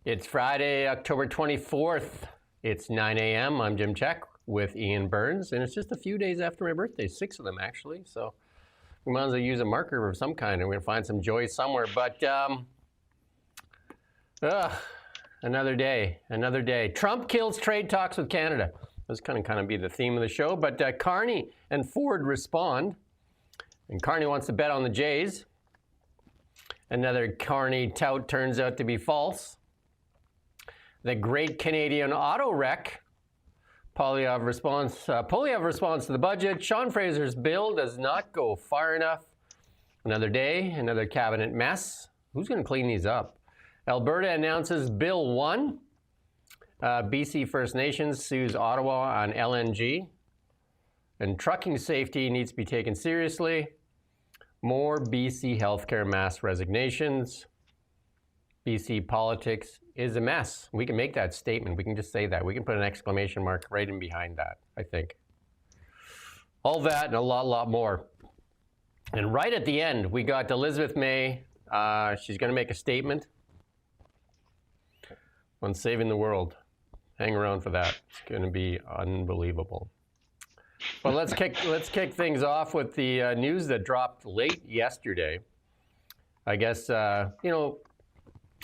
It's Friday, October 24th. It's 9 a.m. I'm Jim Czek with Iain Burns, and it's just a few days after my birthday, 6 of them actually. So we might as well use a marker of some kind, and we're going to find some joy somewhere. But another day. Trump kills trade talks with Canada. This kind of be the theme of the show. But Carney and Ford respond, and Carney wants to bet on the Jays. Another Carney tout turns out to be false. The Great Canadian Auto Wreck. Poilievre responds to the budget. Sean Fraser's bill does not go far enough. Another day, another cabinet mess. Who's going to clean these up? Alberta announces Bill 1. BC First Nations sues Ottawa on LNG. And trucking safety needs to be taken seriously. More BC healthcare mass resignations. BC politics is a mess. We can make that statement. We can just say that. We can put an exclamation mark right in behind that, I think. All that and a lot more. And right at the end, we got Elizabeth May. She's going to make a statement on saving the world. Hang around for that. It's going to be unbelievable. But let's kick things off with the news that dropped late yesterday. I guess,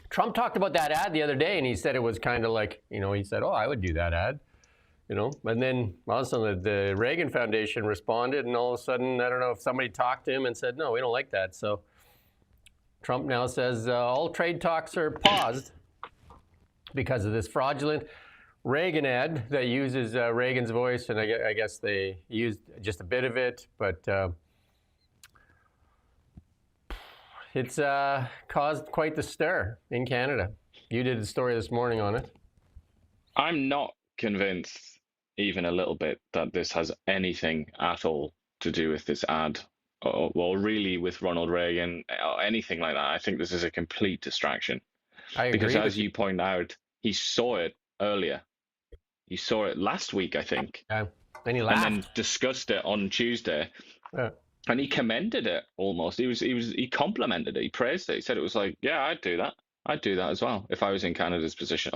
Trump talked about that ad the other day, and he said it was kind of like, he said, oh, I would do that ad, And then all of a sudden the Reagan Foundation responded, and all of a sudden, I don't know if somebody talked to him and said, no, we don't like that. So Trump now says all trade talks are paused because of this fraudulent Reagan ad that uses Reagan's voice, and I guess they used just a bit of it, but it's caused quite the stir in Canada. You did the story this morning on it. I'm not convinced even a little bit that this has anything at all to do with this ad or really with Ronald Reagan or anything like that. I think this is a complete distraction. I agree. Because as you point out, he saw it earlier. He saw it last week, I think. Then he laughed. And then discussed it on Tuesday. Yeah. And he commended it almost. He complimented it. He praised it. He said it was like, yeah, I'd do that. I'd do that as well if I was in Canada's position.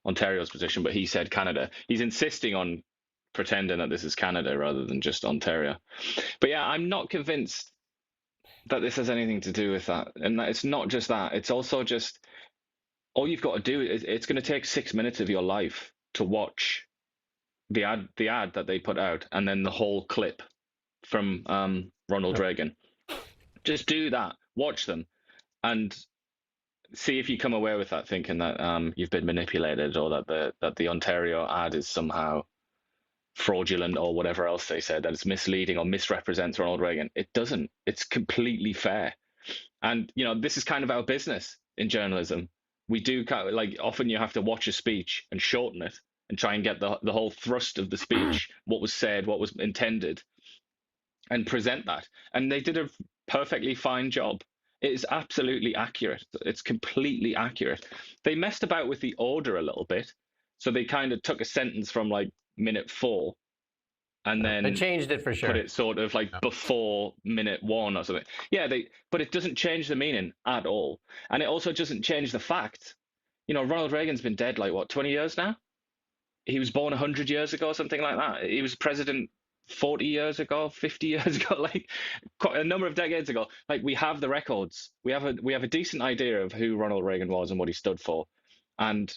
Ontario's position, but he said Canada. He's insisting on pretending that this is Canada rather than just Ontario. But yeah, I'm not convinced that this has anything to do with that. And that it's not just that. It's also just all you've got to do is it's going to take 6 minutes of your life to watch the ad that they put out, and then the whole clip from Ronald Reagan. Just do that. Watch them, and see if you come away with that thinking that you've been manipulated, or that the Ontario ad is somehow fraudulent or whatever else they said, that it's misleading or misrepresents Ronald Reagan. It doesn't. It's completely fair. And this is kind of our business in journalism. We do often you have to watch a speech and shorten it and try and get the whole thrust of the speech, what was said, what was intended, and present that. And they did a perfectly fine job. It is absolutely accurate. It's completely accurate. They messed about with the order a little bit. So they kind of took a sentence from minute 4 and then they changed it for sure. Put it sort of before minute 1 or something. Yeah, but it doesn't change the meaning at all. And it also doesn't change the fact. Ronald Reagan's been dead 20 years now? He was born 100 years ago, something like that. He was president 40 years ago, 50 years ago, quite a number of decades ago. We have the records. We have a decent idea of who Ronald Reagan was and what he stood for. And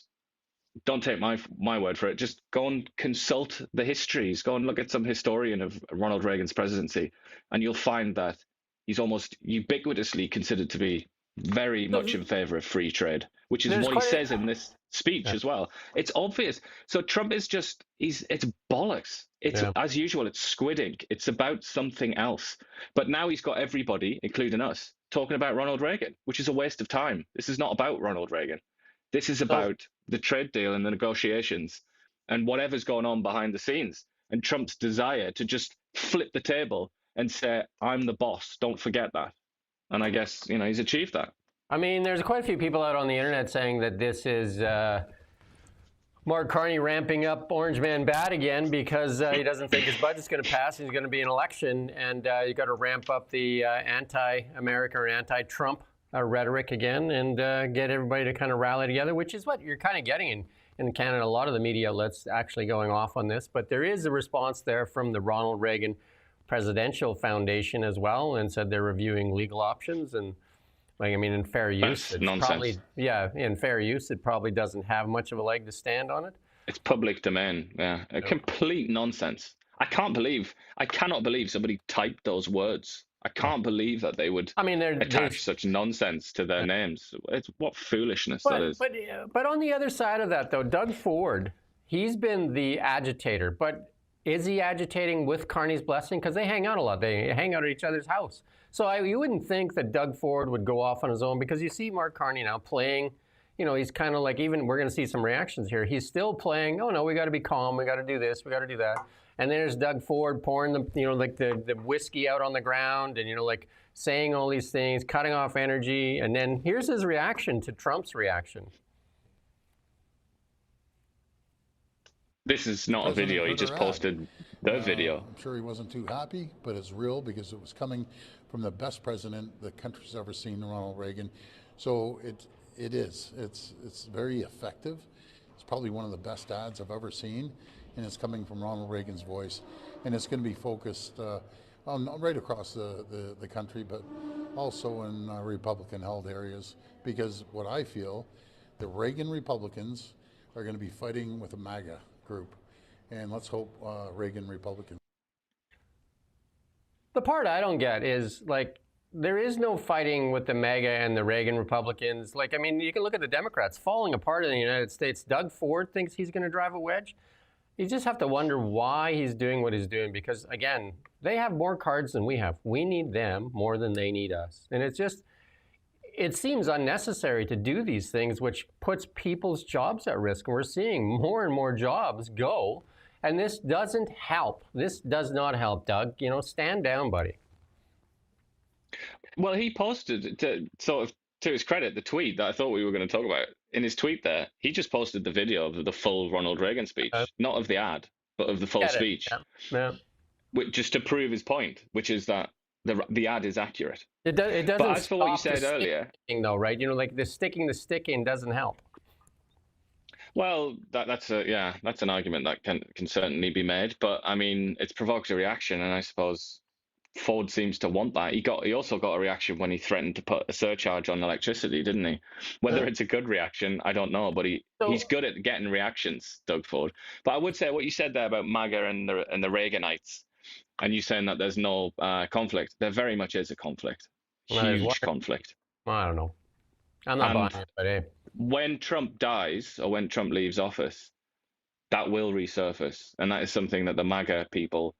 don't take my word for it. Just go and consult the histories. Go and look at some historian of Ronald Reagan's presidency, and you'll find that he's almost ubiquitously considered to be very much in favor of free trade, which is what he says in this speech as well. It's obvious. So Trump is it's bollocks. It's as usual, it's squid ink. It's about something else. But now he's got everybody, including us, talking about Ronald Reagan, which is a waste of time. This is not about Ronald Reagan. This is about the trade deal and the negotiations and whatever's going on behind the scenes, and Trump's desire to just flip the table and say, I'm the boss. Don't forget that. And I guess, he's achieved that. I mean, there's quite a few people out on the internet saying that this is Mark Carney ramping up Orange Man bad again because he doesn't think his budget's going to pass. He's going to be an election, and you got to ramp up the anti-America or anti-Trump rhetoric again and get everybody to kind of rally together, which is what you're kind of getting in Canada. A lot of the media outlets actually going off on this, but there is a response there from the Ronald Reagan Presidential Foundation as well, and said they're reviewing legal options. And like, I mean, in fair use, That's nonsense. In fair use, it probably doesn't have much of a leg to stand on it. It's public domain. Yeah, a complete nonsense. I cannot believe somebody typed those words. I can't believe that they would attach such nonsense to their names. It's what foolishness that is. But on the other side of that, though, Doug Ford, he's been the agitator. But is he agitating with Carney's blessing? Because they hang out a lot. They hang out at each other's house. So you wouldn't think that Doug Ford would go off on his own, because you see Mark Carney now playing. You know, he's kind of like, even we're going to see some reactions here. He's still playing, oh no, we got to be calm. We got to do this. We got to do that. And then there's Doug Ford pouring the whiskey out on the ground and, like saying all these things, cutting off energy. And then here's his reaction to Trump's reaction. This is not a video. He just posted the video. I'm sure he wasn't too happy, but it's real because it was coming from the best president the country's ever seen, Ronald Reagan. So it's very effective. It's probably one of the best ads I've ever seen, and it's coming from Ronald Reagan's voice, and it's going to be focused on right across the country, but also in Republican-held areas, because what I feel, the Reagan Republicans are going to be fighting with a MAGA group, and let's hope Reagan Republicans. The part I don't get is, like, there is no fighting with the MAGA and the Reagan Republicans. Like, I mean, you can look at the Democrats falling apart in the United States. Doug Ford thinks he's going to drive a wedge. You just have to wonder why he's doing what he's doing, because, again, they have more cards than we have. We need them more than they need us. And it seems unnecessary to do these things, which puts people's jobs at risk. And we're seeing more and more jobs go. And this doesn't help. This does not help, Doug. Stand down, buddy. Well, he posted, to his credit, the tweet that I thought we were going to talk about. In his tweet there, he just posted the video of the full Ronald Reagan speech, not of the ad, but of the full speech, just to prove his point, which is that the ad is accurate. It doesn't. But as for what you said earlier, though, right? Like the sticking the stick in doesn't help. Well, that's an argument that can certainly be made. But I mean, it's provoked a reaction, and I suppose Ford seems to want that. He also got a reaction when he threatened to put a surcharge on electricity, didn't he? Whether it's a good reaction, I don't know, but he's good at getting reactions, Doug Ford. But I would say what you said there about MAGA and the Reaganites, and you saying that there's no conflict. There very much is a conflict, huge conflict. Well, I don't know. I'm not buying it, but hey. When Trump dies or when Trump leaves office, that will resurface, and that is something that the MAGA people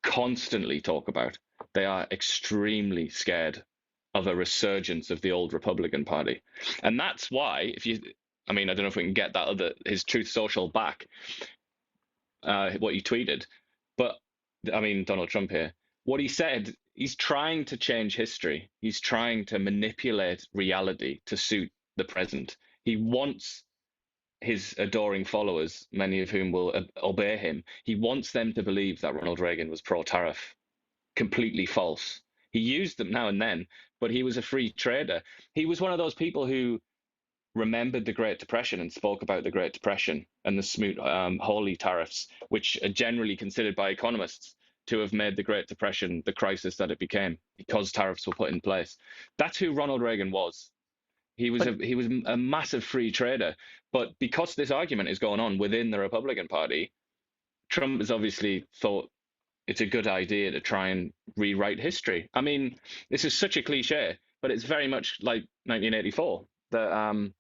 constantly talk about. They are extremely scared of a resurgence of the old Republican Party. And that's why, I don't know if we can get his Truth Social back, what he tweeted, but I mean, Donald Trump here, what he said, he's trying to change history. He's trying to manipulate reality to suit the present. He wants his adoring followers, many of whom will obey him, he wants them to believe that Ronald Reagan was pro-tariff. Completely false. He used them now and then, but he was a free trader. He was one of those people who remembered the Great Depression and spoke about the Great Depression and the Smoot-Hawley tariffs, which are generally considered by economists to have made the Great Depression the crisis that it became because tariffs were put in place. That's who Ronald Reagan was. He was a massive free trader, but because this argument is going on within the Republican Party, Trump has obviously thought it's a good idea to try and rewrite history. I mean, this is such a cliche, but it's very much like 1984, the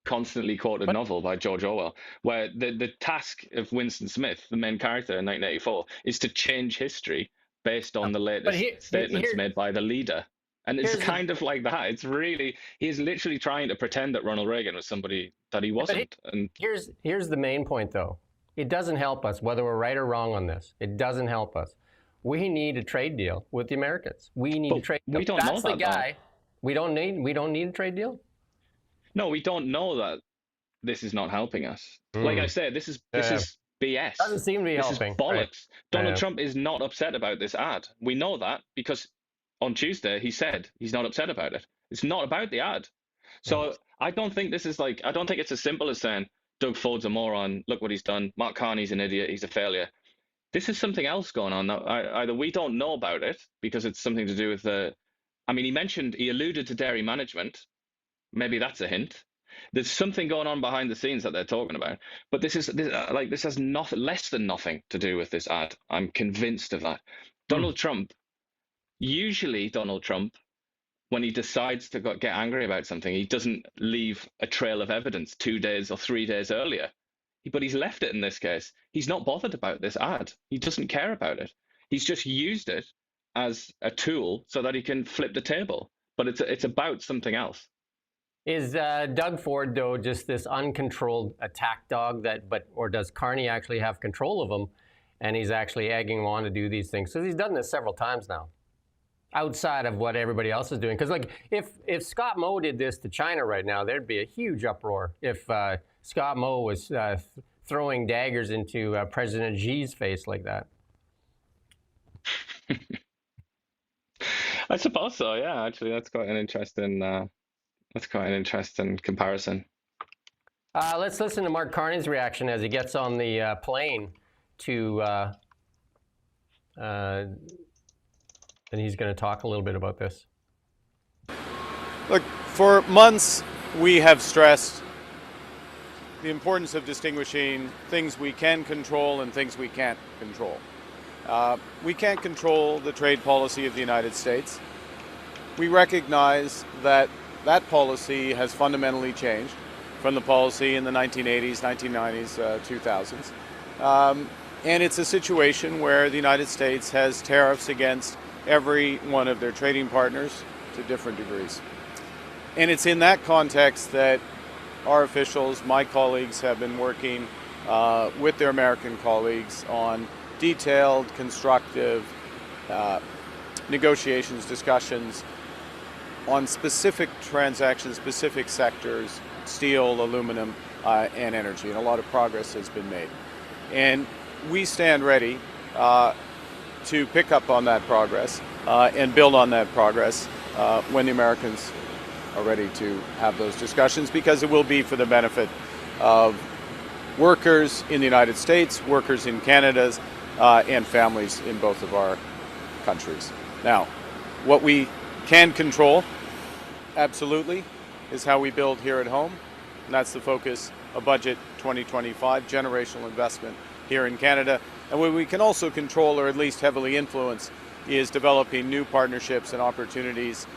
constantly quoted novel by George Orwell, where the task of Winston Smith, the main character in 1984, is to change history based on the latest statements made by the leader. And it's kind of like that. It's really, he's literally trying to pretend that Ronald Reagan was somebody that he wasn't. And here's the main point, though. It doesn't help us, whether we're right or wrong on this. It doesn't help us. We need a trade deal with the Americans. We need a trade deal. We don't know that. That's the guy. We don't need a trade deal? No, we don't know that this is not helping us. Like I said, this is BS. Doesn't seem to be helping. This is bollocks. Right. Donald Trump is not upset about this ad. We know that because on Tuesday, he said he's not upset about it. It's not about the ad. So I don't think this is I don't think it's as simple as saying Doug Ford's a moron, look what he's done, Mark Carney's an idiot, he's a failure. This is something else going on. Now, either we don't know about it because it's something to do with he alluded to dairy management. Maybe that's a hint. There's something going on behind the scenes that they're talking about. But this has less than nothing to do with this ad. I'm convinced of that. Donald Trump, when he decides to get angry about something, he doesn't leave a trail of evidence 2 days or 3 days earlier. But he's left it in this case. He's not bothered about this ad. He doesn't care about it. He's just used it as a tool so that he can flip the table. But it's about something else. Is Doug Ford, though, just this uncontrolled attack dog or does Carney actually have control of him and he's actually egging him on to do these things? So he's done this several times now, outside of what everybody else is doing. Because if Scott Moe did this to China right now, there'd be a huge uproar if Scott Moe was throwing daggers into President Xi's face like that. I suppose so. Yeah, actually, that's quite an interesting comparison. Let's listen to Mark Carney's reaction as he gets on the plane to, and he's going to talk a little bit about this. Look, for months we have stressed the importance of distinguishing things we can control and things we can't control. We can't control the trade policy of the United States. We recognize that policy has fundamentally changed from the policy in the 1980s, 1990s, 2000s. And it's a situation where the United States has tariffs against every one of their trading partners to different degrees. And it's in that context that our officials, my colleagues, have been working with their American colleagues on detailed, constructive negotiations, discussions on specific transactions, specific sectors, steel, aluminum, and energy. And a lot of progress has been made. And we stand ready to pick up on that progress and build on that progress when the Americans are ready to have those discussions, because it will be for the benefit of workers in the United States, workers in Canada, and families in both of our countries. Now, what we can control, absolutely, is how we build here at home. And that's the focus of Budget 2025, generational investment here in Canada. And what we can also control, or at least heavily influence, is developing new partnerships and opportunities,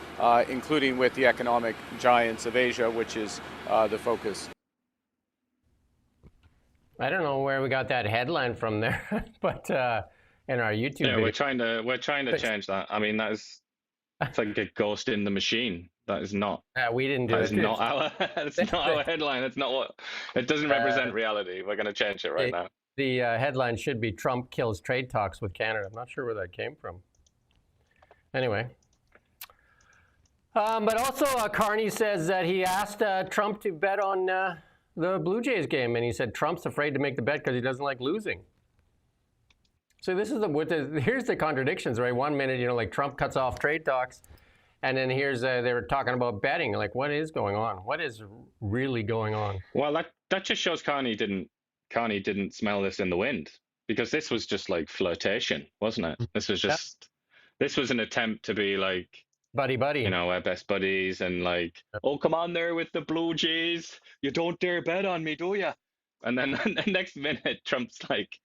including with the economic giants of Asia, which is the focus. I don't know where we got that headline from there, but in our YouTube video. we're trying to change that. I mean, it's like a ghost in the machine. That is not. We didn't do it. That's not our. That's not our headline. That's not what. It doesn't represent reality. We're going to change it right now. The headline should be "Trump kills trade talks with Canada." I'm not sure where that came from. Anyway, but also Carney says that he asked Trump to bet on the Blue Jays game, and he said Trump's afraid to make the bet because he doesn't like losing. So this is here's the contradictions, right? 1 minute, like Trump cuts off trade talks, and then here's they were talking about betting. Like, what is going on? What is really going on? Well, that just shows Carney didn't smell this in the wind, because this was just like flirtation, wasn't it? This was an attempt to be like buddy, we're best buddies, and like, oh, come on there with the Blue Jays, you don't dare bet on me, do you? And then the next minute, Trump's like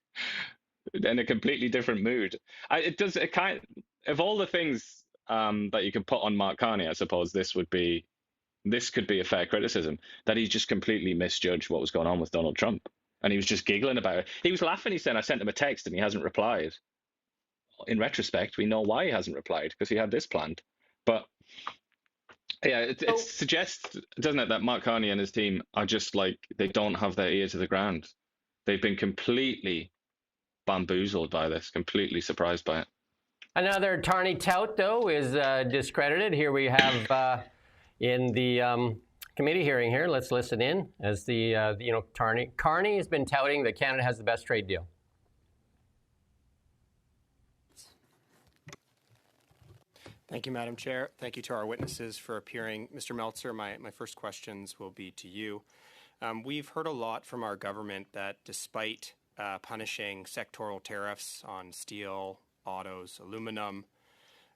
in a completely different mood. Of all the things that you could put on Mark Carney, I suppose this could be a fair criticism, that he just completely misjudged what was going on with Donald Trump, and he was just giggling about it. He was laughing. He said, "I sent him a text and he hasn't replied." In retrospect, we know why he hasn't replied, because he had this planned. But yeah, it suggests, doesn't it, that Mark Carney and his team are just like, they don't have their ear to the ground. They've been completely bamboozled by this, completely surprised by it. Another Carney tout, though, is discredited. Here we have in the committee hearing here, let's listen in, as Carney has been touting that Canada has the best trade deal. Thank you, Madam Chair. Thank you to our witnesses for appearing. Mr. Meltzer, my first questions will be to you. We've heard a lot from our government that despite punishing sectoral tariffs on steel, autos, aluminum,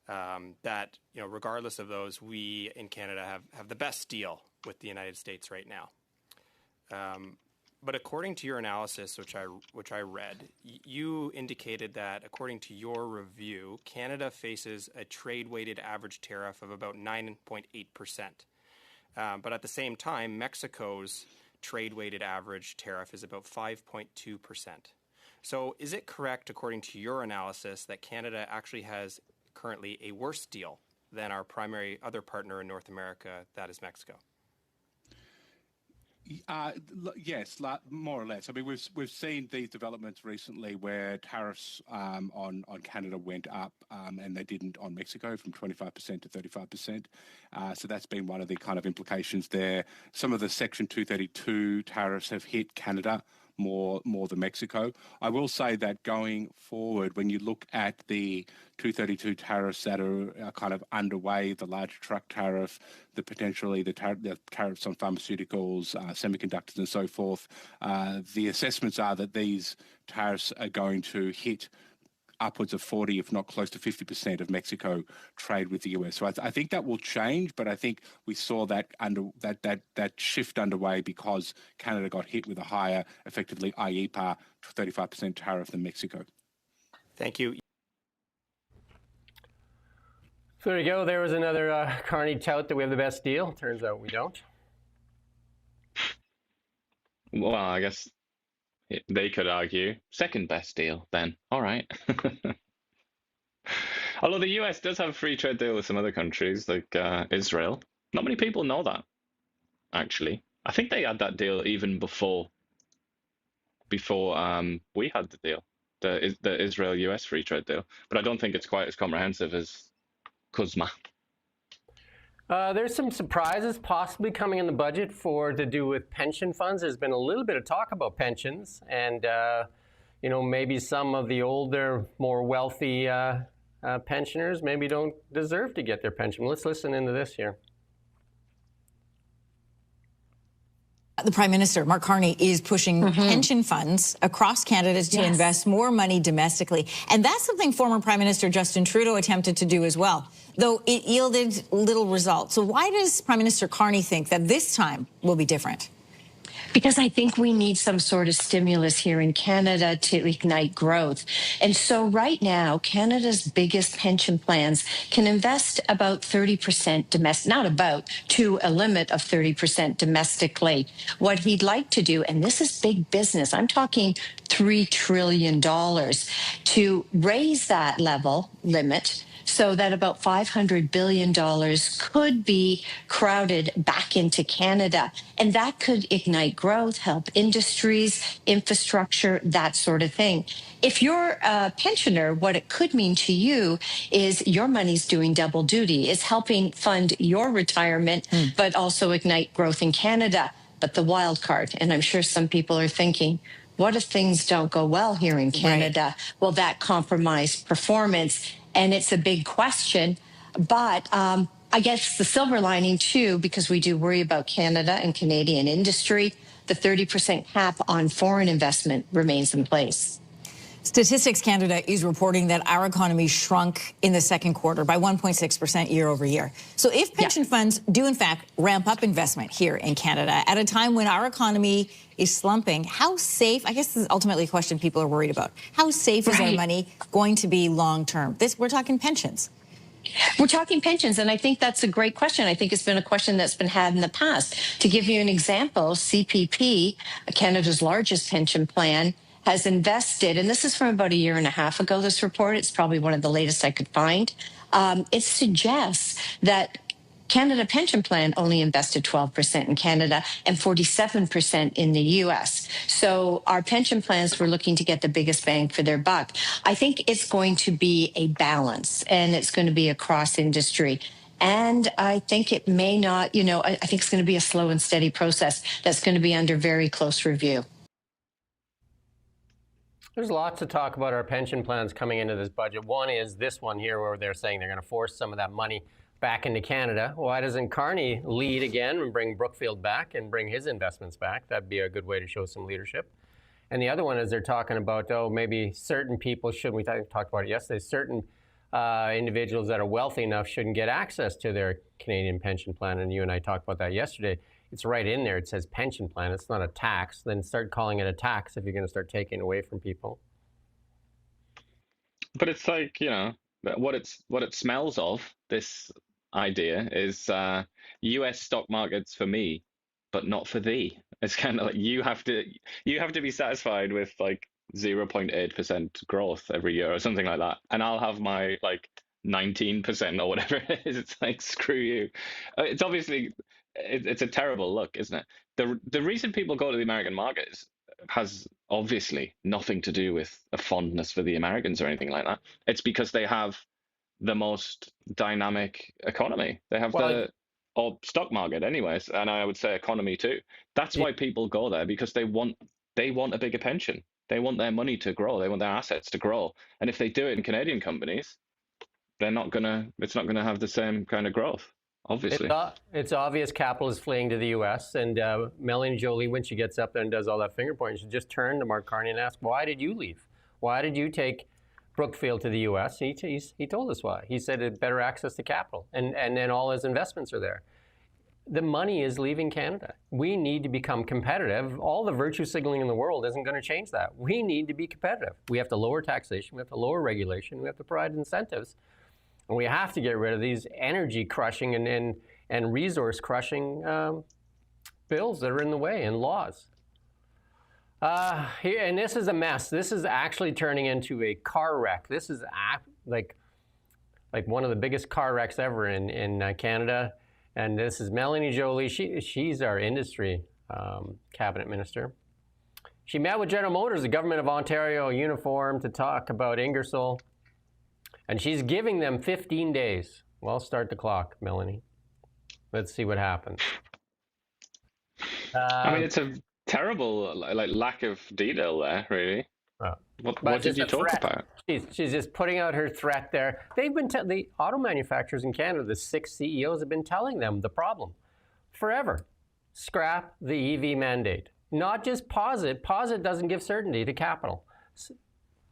that regardless of those, we in Canada have the best deal with the United States right now. But according to your analysis, which I read, you indicated that according to your review, Canada faces a trade-weighted average tariff of about 9.8%. But at the same time, Mexico's trade-weighted average tariff is about 5.2%. So is it correct, according to your analysis, that Canada actually has currently a worse deal than our primary other partner in North America, that is Mexico? Yes, more or less. I mean, we've seen these developments recently where tariffs on Canada went up and they didn't on Mexico from 25% to 35%. So that's been one of the kind of implications there. Some of the Section 232 tariffs have hit Canada more than Mexico. I will say that going forward, when you look at the 232 tariffs that are kind of underway, the large truck tariff, the tariffs on pharmaceuticals, semiconductors and so forth, the assessments are that these tariffs are going to hit upwards of 40, if not close to 50% of Mexico trade with the US. So I think that will change, but I think we saw that that shift underway because Canada got hit with a higher, effectively IEPA 35% tariff than Mexico. Thank you. So there you go. There was another Carney tout that we have the best deal. Turns out we don't. Well, I guess they could argue second best deal then. All right. Although the US does have a free trade deal with some other countries like Israel. Not many people know that, actually. I think they had that deal even before we had the deal, the Israel-US free trade deal. But I don't think it's quite as comprehensive as CUSMA. There's some surprises possibly coming in the budget to do with pension funds. There's been a little bit of talk about pensions, and maybe some of the older, more wealthy pensioners maybe don't deserve to get their pension. Let's listen into this here. The Prime Minister, Mark Carney, is pushing pension funds across Canada to invest more money domestically. And that's something former Prime Minister Justin Trudeau attempted to do as well, though it yielded little result. So why does Prime Minister Carney think that this time will be different? Because I think we need some sort of stimulus here in Canada to ignite growth. And so right now, Canada's biggest pension plans can invest about 30% to a limit of 30% domestically. What he'd like to do, and this is big business, I'm talking $3 trillion, to raise that limit so that about $500 billion could be crowded back into Canada. And that could ignite growth, help industries, infrastructure, that sort of thing. If you're a pensioner, what it could mean to you is your money's doing double duty. It's helping fund your retirement, but also ignite growth in Canada. But the wild card, and I'm sure some people are thinking, what if things don't go well here in Canada? Right. Will that compromise performance? And it's a big question. But I guess the silver lining, too, because we do worry about Canada and Canadian industry, the 30% cap on foreign investment remains in place. Statistics Canada is reporting that our economy shrunk in the second quarter by 1.6% year over year. So if pension funds do, in fact, ramp up investment here in Canada at a time when our economy is slumping, how safe, I guess this is ultimately a question people are worried about, how safe is our money going to be long term? We're talking pensions. We're talking pensions, and I think that's a great question. I think it's been a question that's been had in the past. To give you an example, CPP, Canada's largest pension plan, has invested, and this is from about a year and a half ago, this report, it's probably one of the latest I could find. It suggests that Canada Pension Plan only invested 12% in Canada and 47% in the US. So our pension plans were looking to get the biggest bang for their buck. I think it's going to be a balance, and it's going to be across industry. And I think it may not, I think it's going to be a slow and steady process that's going to be under very close review. There's lots to talk about our pension plans coming into this budget. One is this one here where they're saying they're going to force some of that money back into Canada. Why doesn't Carney lead again and bring Brookfield back and bring his investments back? That'd be a good way to show some leadership. And the other one is they're talking about, maybe certain people shouldn't, we talked about it yesterday, certain individuals that are wealthy enough shouldn't get access to their Canadian pension plan. And you and I talked about that yesterday. It's right in there. It says pension plan. It's not a tax. Then start calling it a tax if you're going to start taking away from people. But it's like, what it smells of, this idea, is U.S. stock markets for me, but not for thee. It's kind of like you have to be satisfied with like 0.8% growth every year or something like that, and I'll have my like 19% or whatever it is. It's like, screw you. It's obviously it's a terrible look, isn't it? The reason people go to the American market has obviously nothing to do with a fondness for the Americans or anything like that. It's because they have the most dynamic economy. They have or stock market anyways, and I would say economy too. That's why people go there, because they want a bigger pension. They want their money to grow. They want their assets to grow. And if they do it in Canadian companies, it's not gonna have the same kind of growth. Obviously, it's obvious capital is fleeing to the U.S. And Melanie Joly, when she gets up there and does all that finger pointing, she just turn to Mark Carney and ask, "Why did you leave? Why did you take Brookfield to the U.S.?" He told us why. He said it better access to capital, and then all his investments are there. The money is leaving Canada. We need to become competitive. All the virtue signaling in the world isn't going to change that. We need to be competitive. We have to lower taxation. We have to lower regulation. We have to provide incentives. And we have to get rid of these energy crushing and resource crushing bills that are in the way and laws. And this is a mess. This is actually turning into a car wreck. This is like one of the biggest car wrecks ever in Canada. And this is Melanie Joly. She's our industry cabinet minister. She met with General Motors, the government of Ontario, uniform, to talk about Ingersoll. And she's giving them 15 days. Well, start the clock, Melanie. Let's see what happens. I mean, it's a terrible lack of detail there, really. What did you talk about? She's just putting out her threat there. They've been the auto manufacturers in Canada, the 6 CEOs have been telling them the problem forever. Scrap the EV mandate. Not just pause it. Pause it doesn't give certainty to capital.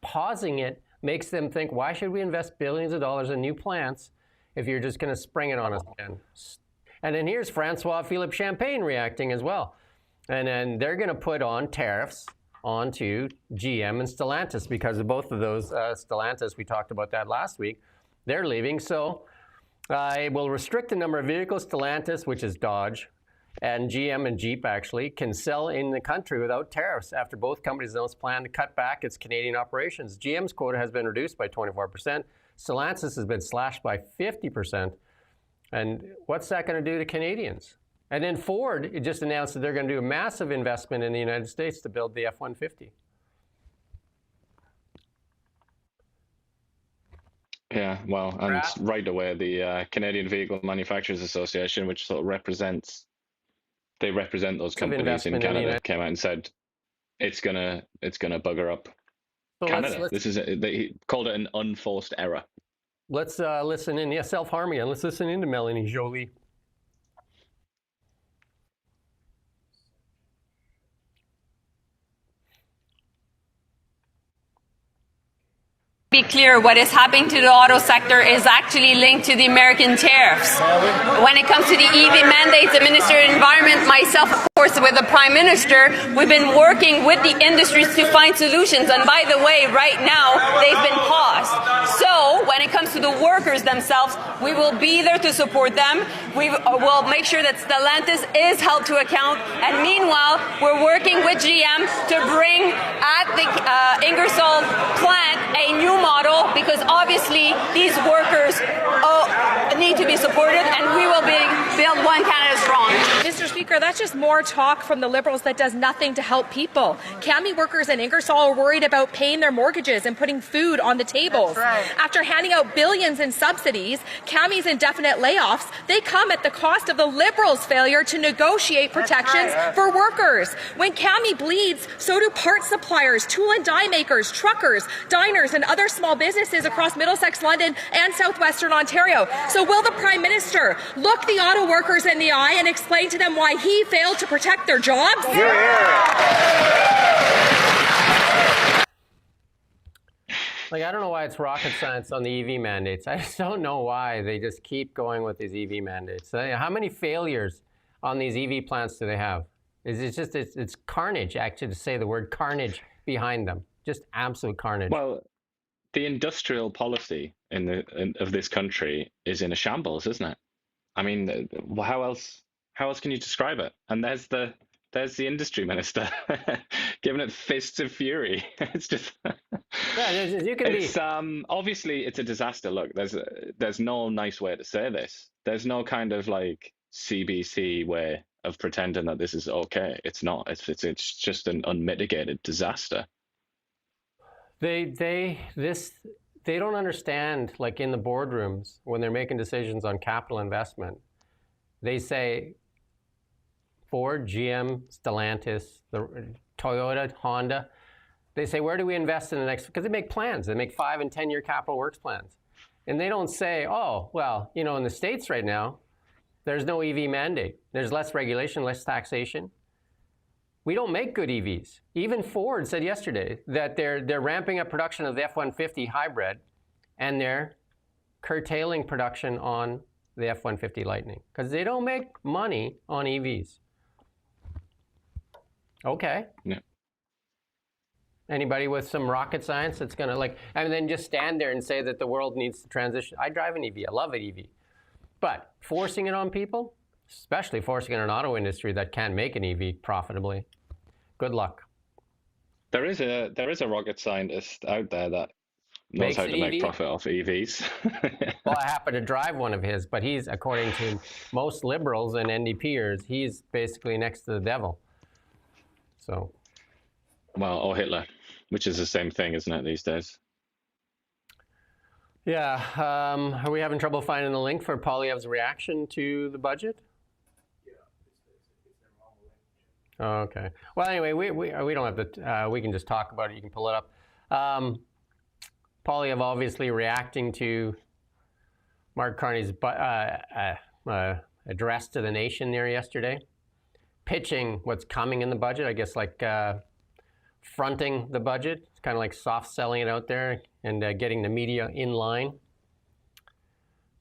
Pausing it makes them think, why should we invest billions of dollars in new plants if you're just going to spring it on us again? And then here's Francois-Philippe Champagne reacting as well. And then they're going to put on tariffs onto GM and Stellantis because of both of those. Stellantis, we talked about that last week. They're leaving. So it will restrict the number of vehicles Stellantis, which is Dodge, and GM and Jeep actually can sell in the country without tariffs after both companies announced plan to cut back its Canadian operations. GM's quota has been reduced by 24%. Stellantis has been slashed by 50%. And what's that going to do to Canadians? And then Ford just announced that they're going to do a massive investment in the United States to build the F-150. Yeah, well, and right away the Canadian Vehicle Manufacturers Association, which sort of represent those companies in Canada, came out and said it's gonna bugger up Canada. They called it an unforced error. Let's listen in. Yeah, self-harm again. Let's listen in to Melanie Joly. Be clear, what is happening to the auto sector is actually linked to the American tariffs. When it comes to the EV mandates, the Minister of Environment, myself, of course, with the Prime Minister, we've been working with the industries to find solutions. And by the way, right now, they've been paused. So when it comes to the workers themselves, we will be there to support them. We will make sure that Stellantis is held to account. And meanwhile, we're working with GM to bring at the Ingersoll plant a new model, because obviously these workers need to be supported, and we will build one Canada strong. Mr. Speaker, that's just more talk from the Liberals that does nothing to help people. CAMI workers in Ingersoll are worried about paying their mortgages and putting food on the tables. Right. After handing out billions in subsidies, CAMI's indefinite layoffs, they come at the cost of the Liberals' failure to negotiate protections for workers. When CAMI bleeds, so do part suppliers, tool and die makers, truckers, diners, and other small businesses across Middlesex, London, and southwestern Ontario. So will the Prime Minister look the auto workers in the eye and explain to them why he failed to protect their jobs? Like, I don't know why it's rocket science on the EV mandates. I just don't know why they just keep going with these EV mandates. How many failures on these EV plants do they have? It's carnage, actually, to say the word carnage behind them. Just absolute carnage. Well, the industrial policy of this country is in a shambles, isn't it? I mean, how else can you describe it? And there's the industry minister giving it fists of fury. It's just obviously it's a disaster. Look, there's no nice way to say this. There's no kind of like CBC way of pretending that this is okay. It's not. It's just an unmitigated disaster. They don't understand, like in the boardrooms when they're making decisions on capital investment, they say Ford, GM, Stellantis, Toyota, Honda, they say, where do we invest in the next, because they make plans. They make 5 and 10-year capital works plans. And they don't say, oh, well, you know, in the States right now, there's no EV mandate. There's less regulation, less taxation. We don't make good EVs. Even Ford said yesterday that they're ramping up production of the F-150 hybrid, and they're curtailing production on the F-150 Lightning because they don't make money on EVs. Okay. Yeah. Anybody with some rocket science that's going to and then just stand there and say that the world needs to transition. I drive an EV. I love an EV. But forcing it on people, especially forcing it on an auto industry that can't make an EV profitably, good luck. There is a rocket scientist out there that knows how to make profit off EVs. Well, I happen to drive one of his, but he's, according to most liberals and NDPers, he's basically next to the devil. So. Well, or Hitler, which is the same thing, isn't it, these days? Yeah. Are we having trouble finding the link for Poilievre's reaction to the budget? Oh, okay. Well, anyway, we don't have to. We can just talk about it. You can pull it up. Poilievre obviously reacting to Mark Carney's address to the nation there yesterday, pitching what's coming in the budget. I guess fronting the budget. It's kind of like soft selling it out there and getting the media in line.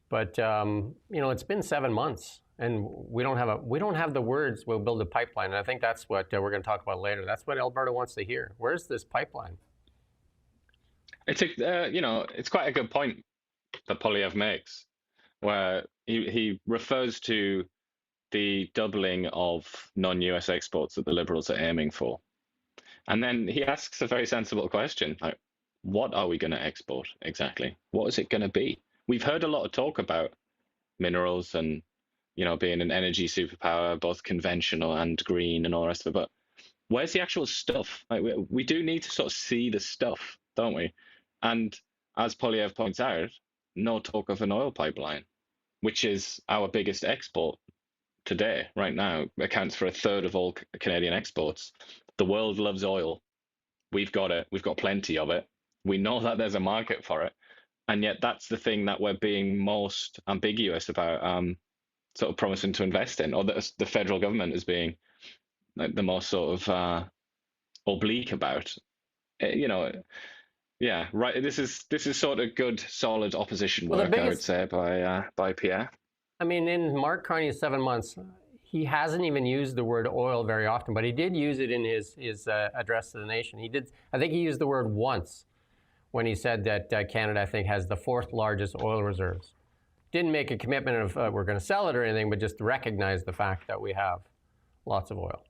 But it's been 7 months. And we don't have the words. We'll build a pipeline, and I think that's what we're going to talk about later. That's what Alberta wants to hear. Where's this pipeline? It's quite a good point that Poilievre makes, where he refers to the doubling of non-US exports that the Liberals are aiming for, and then he asks a very sensible question: like, what are we going to export exactly? What is it going to be? We've heard a lot of talk about minerals and being an energy superpower, both conventional and green and all the rest of it. But where's the actual stuff? Like, we do need to sort of see the stuff, don't we? And as Poilievre points out, no talk of an oil pipeline, which is our biggest export today, right now, accounts for 1/3 of all Canadian exports. The world loves oil. We've got it. We've got plenty of it. We know that there's a market for it. And yet that's the thing that we're being most ambiguous about, sort of promising to invest in, or that the federal government is being the most sort of oblique about. Yeah, right. This is sort of good, solid opposition work, I would say, by Pierre. I mean, in Mark Carney's 7 months, he hasn't even used the word oil very often, but he did use it in his address to the nation. I think he used the word once when he said that Canada, I think, has the 4th largest oil reserves. Didn't make a commitment of we're going to sell it or anything, but just recognize the fact that we have lots of oil.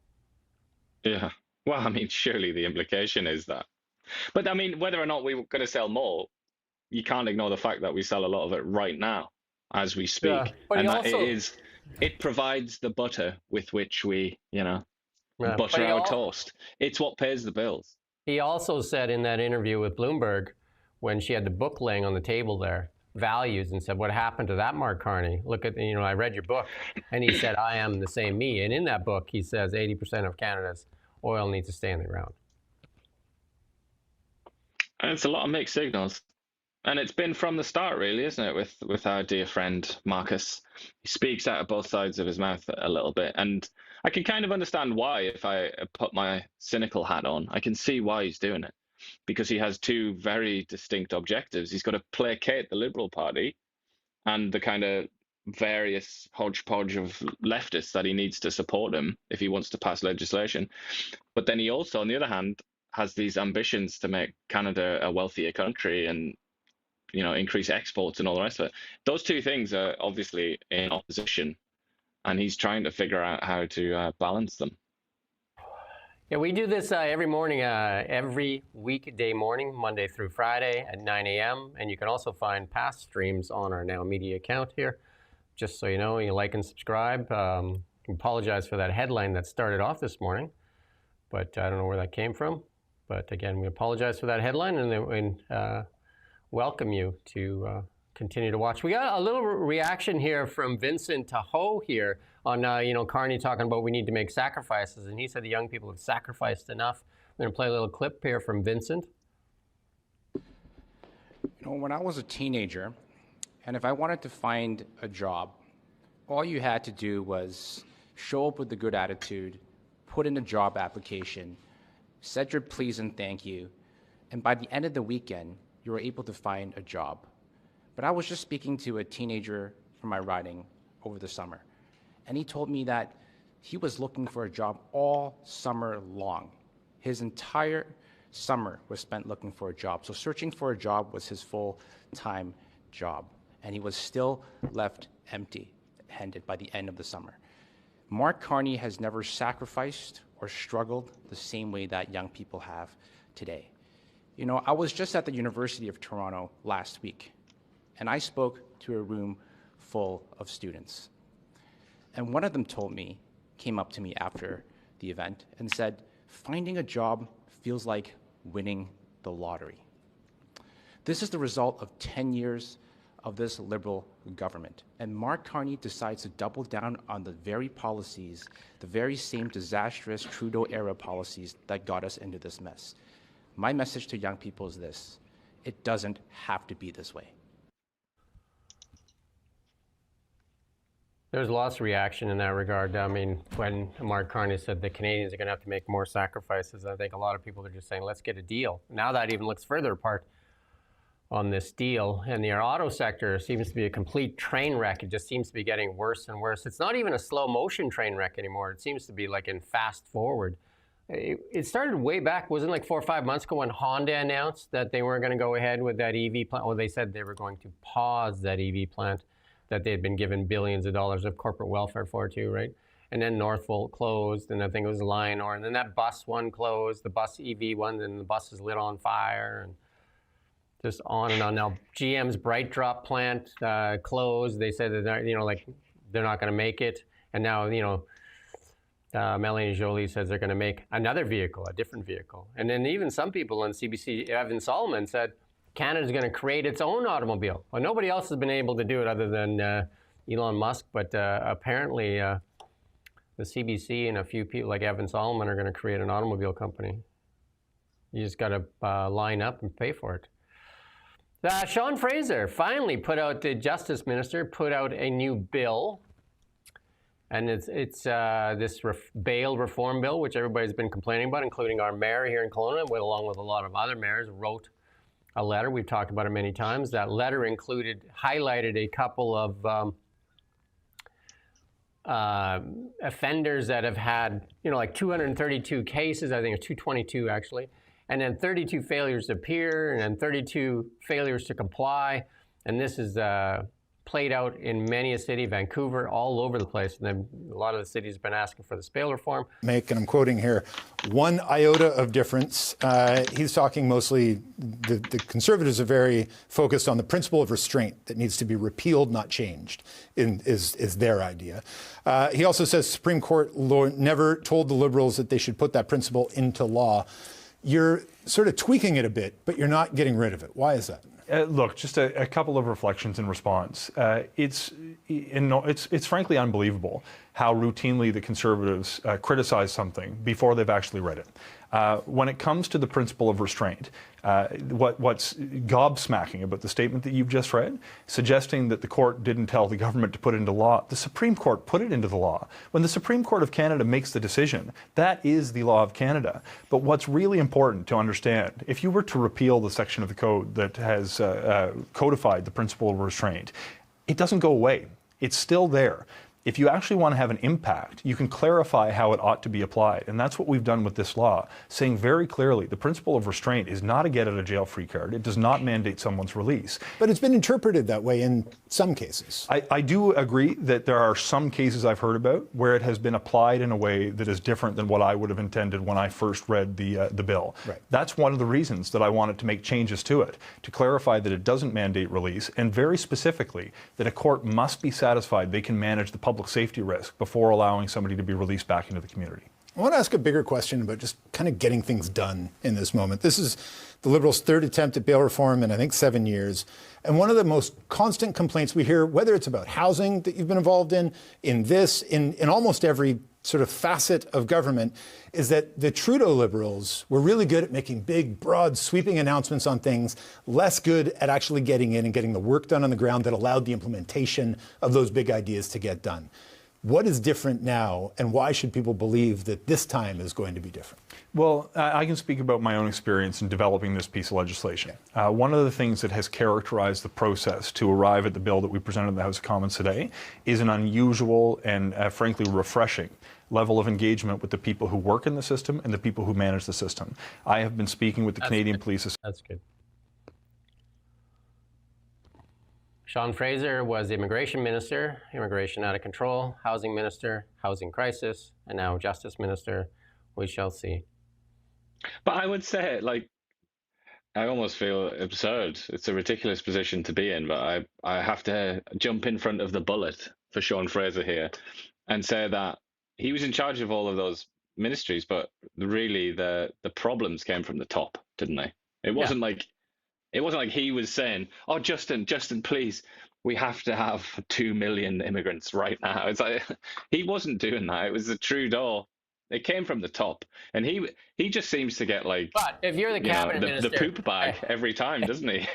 Yeah. Well, I mean, surely the implication is that But I mean, whether or not we're going to sell more, you can't ignore the fact that we sell a lot of it right now as we speak. Yeah, but and he that also, it provides the butter with which we, yeah, butter our toast. It's what pays the bills. he also said in that interview with Bloomberg, when she had the book laying on the table there, values, and said, what happened to that, Mark Carney? Look at, I read your book. And he said, I am the same me. And in that book, he says 80% of Canada's oil needs to stay in the ground. And it's a lot of mixed signals. And it's been from the start, really, isn't it, with our dear friend Marcus? He speaks out of both sides of his mouth a little bit. And I can kind of understand why, if I put my cynical hat on. I can see why he's doing it. Because he has two very distinct objectives. He's got to placate the Liberal Party and the kind of various hodgepodge of leftists that he needs to support him if he wants to pass legislation. But then he also, on the other hand, has these ambitions to make Canada a wealthier country and increase exports and all the rest of it. Those two things are obviously in opposition, and he's trying to figure out how to balance them. Yeah, we do this every morning, every weekday morning, Monday through Friday at 9 a.m. And you can also find past streams on our Now Media account here. Just so you know, you like and subscribe. Apologize for that headline that started off this morning, but I don't know where that came from. But again, we apologize for that headline and welcome you to continue to watch. We got a little reaction here from Vincent Tahoe here on, Carney talking about we need to make sacrifices. And he said the young people have sacrificed enough. I'm going to play a little clip here from Vincent. When I was a teenager, and if I wanted to find a job, all you had to do was show up with a good attitude, put in a job application, said your please and thank you, and by the end of the weekend, you were able to find a job. But I was just speaking to a teenager from my riding over the summer, and he told me that he was looking for a job all summer long. His entire summer was spent looking for a job. So searching for a job was his full-time job, and he was still left empty-handed by the end of the summer. Mark Carney has never sacrificed or struggled the same way that young people have today. I was just at the University of Toronto last week, and I spoke to a room full of students. And one of them came up to me after the event and said, finding a job feels like winning the lottery. This is the result of 10 years of this Liberal government. And Mark Carney decides to double down on the very policies, the very same disastrous Trudeau-era policies that got us into this mess. My message to young people is this: it doesn't have to be this way. There's lots of reaction in that regard. I mean, when Mark Carney said the Canadians are going to have to make more sacrifices, I think a lot of people are just saying, let's get a deal. Now that even looks further apart on this deal. And the auto sector seems to be a complete train wreck. It just seems to be getting worse and worse. It's not even a slow motion train wreck anymore. It seems to be like in fast forward. It started way back, wasn't it like 4 or 5 months ago when Honda announced that they weren't going to go ahead with that EV plant. Well, they said they were going to pause that EV plant that they had been given billions of dollars of corporate welfare for too, right? And then Northvolt closed, and I think it was Lionor, and then that bus one closed, the bus EV one, and the bus is lit on fire, and just on and on. Now, GM's Bright Drop plant closed. They said that they're not going to make it, and now Melanie Joly says they're going to make another vehicle, a different vehicle. And then even some people on CBC, Evan Solomon, said Canada's going to create its own automobile. Well, nobody else has been able to do it other than Elon Musk, but apparently the CBC and a few people like Evan Solomon are going to create an automobile company. You just got to line up and pay for it. Sean Fraser finally the Justice Minister put out a new bill. And it's this bail reform bill, which everybody's been complaining about, including our mayor here in Kelowna, along with a lot of other mayors, wrote a letter. We've talked about it many times. That letter highlighted a couple of offenders that have had, like 232 cases, I think it's 222 actually, and then 32 failures to appear, and then 32 failures to comply. And this is played out in many a city, Vancouver, all over the place. And then a lot of the cities have been asking for the bail reform. And I'm quoting here, one iota of difference. He's talking mostly, the Conservatives are very focused on the principle of restraint that needs to be repealed, not changed, is their idea. He also says Supreme Court never told the Liberals that they should put that principle into law. You're sort of tweaking it a bit, but you're not getting rid of it. Why is that? Look, just a couple of reflections in response. It's frankly unbelievable how routinely the Conservatives criticize something before they've actually read it. When it comes to the principle of restraint, what's gobsmacking about the statement that you've just read, suggesting that the court didn't tell the government to put it into law, the Supreme Court put it into the law. When the Supreme Court of Canada makes the decision, that is the law of Canada. But what's really important to understand, if you were to repeal the section of the code that has codified the principle of restraint, it doesn't go away. It's still there. If you actually want to have an impact, you can clarify how it ought to be applied. And that's what we've done with this law, saying very clearly the principle of restraint is not a get-out-of-jail-free card. It does not mandate someone's release. But it's been interpreted that way in some cases. I do agree that there are some cases I've heard about where it has been applied in a way that is different than what I would have intended when I first read the bill. Right. That's one of the reasons that I wanted to make changes to it, to clarify that it doesn't mandate release, and very specifically that a court must be satisfied they can manage the public safety risk before allowing somebody to be released back into the community. I want to ask a bigger question about just kind of getting things done in this moment. This is the Liberals' third attempt at bail reform in, I think, 7 years. And one of the most constant complaints we hear, whether it's about housing that you've been involved in this, in almost every sort of facet of government, is that the Trudeau Liberals were really good at making big, broad, sweeping announcements on things, less good at actually getting in and getting the work done on the ground that allowed the implementation of those big ideas to get done. What is different now, and why should people believe that this time is going to be different? Well, I can speak about my own experience in developing this piece of legislation. One of the things that has characterized the process to arrive at the bill that we presented in the House of Commons today is an unusual and frankly refreshing level of engagement with the people who work in the system and the people who manage the system. I have been speaking with the Canadian Police. That's good. Sean Fraser was immigration minister, immigration out of control, housing minister, housing crisis, and now justice minister. We shall see. But I would say, like, I almost feel absurd. It's a ridiculous position to be in, but I have to jump in front of the bullet for Sean Fraser here and say that he was in charge of all of those ministries, but really the problems came from the top, didn't they? It wasn't like he was saying, "Oh, Justin, please, we have to have 2 million immigrants right now." It's like he wasn't doing that. It was the Trudeau. It came from the top, and he just seems to get like. But if you're the cabinet minister, the poop bag every time, doesn't he?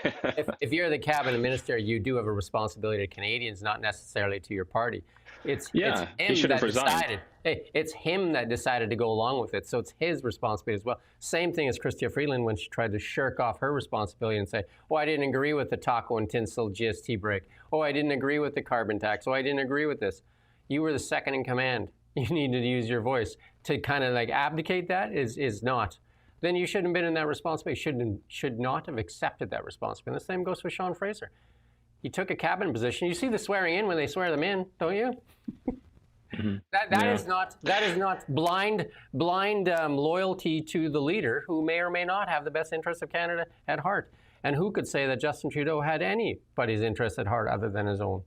if you're the cabinet minister, you do have a responsibility to Canadians, not necessarily to your party. It's him that decided. Hey, it's him that decided to go along with it, so it's his responsibility as well. Same thing as Chrystia Freeland when she tried to shirk off her responsibility and say, "Oh, I didn't agree with the taco and tinsel GST break. Oh, I didn't agree with the carbon tax. Oh, I didn't agree with this." You were the second in command. You needed to use your voice to kind of like abdicate. That is not. Then you shouldn't have been in that responsibility. Should not have accepted that responsibility. The same goes for Sean Fraser. He took a cabinet position. You see the swearing in when they swear them in, don't you? Mm-hmm. That is not blind loyalty to the leader who may or may not have the best interests of Canada at heart. And who could say that Justin Trudeau had anybody's interests at heart other than his own?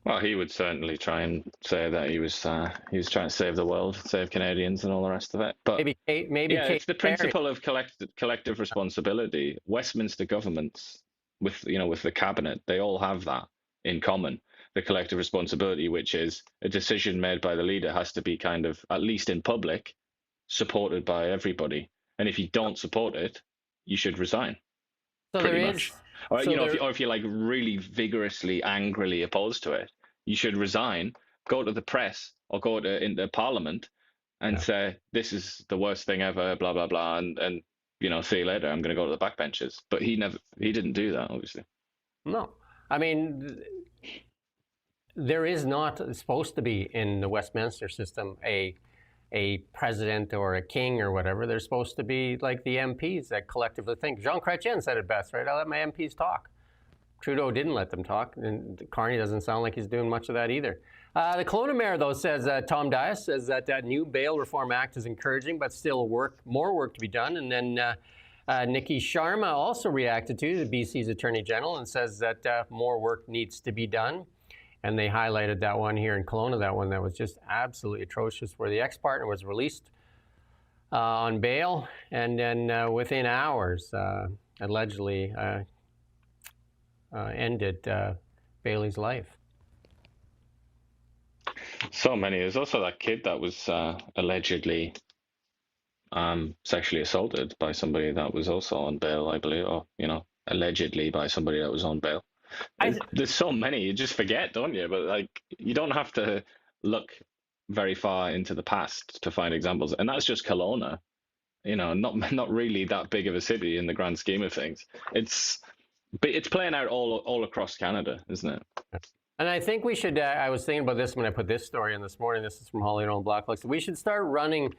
Well, he would certainly try and say that he was trying to save the world, save Canadians, and all the rest of it. But maybe it's the principle of collective responsibility. Westminster governments, with the cabinet, they all have that in common. The collective responsibility, which is a decision made by the leader, has to be kind of, at least in public, supported by everybody. And if you don't support it, you should resign. So pretty much. Or, if you're like really vigorously, angrily opposed to it, you should resign, go to the press or go into Parliament and say, "This is the worst thing ever, blah, blah, blah. And see you later. I'm going to go to the backbenches." But he didn't do that, obviously. No. I mean, there is not supposed to be in the Westminster system a president or a king or whatever. They're supposed to be like the MPs that collectively think. Jean Chrétien said it best, right? "I let my MPs talk." Trudeau didn't let them talk, and Carney doesn't sound like he's doing much of that either. The Kelowna mayor, though, says, Tom Dias says that new bail reform act is encouraging, but still more work to be done. And then Nikki Sharma also reacted to the BC's Attorney General and says that more work needs to be done. And they highlighted that one here in Kelowna, that one that was just absolutely atrocious, where the ex-partner was released on bail and then within hours allegedly ended Bailey's life. So many. There's also that kid that was allegedly sexually assaulted by somebody that was also on bail, I believe, or allegedly by somebody that was on bail. There's so many, you just forget, don't you? But like, you don't have to look very far into the past to find examples, and that's just Kelowna. Not really that big of a city in the grand scheme of things. It's playing out all across Canada, isn't it? And I think we should, I was thinking about this when I put this story in this morning. This is from Holly and Blacklock. We should start running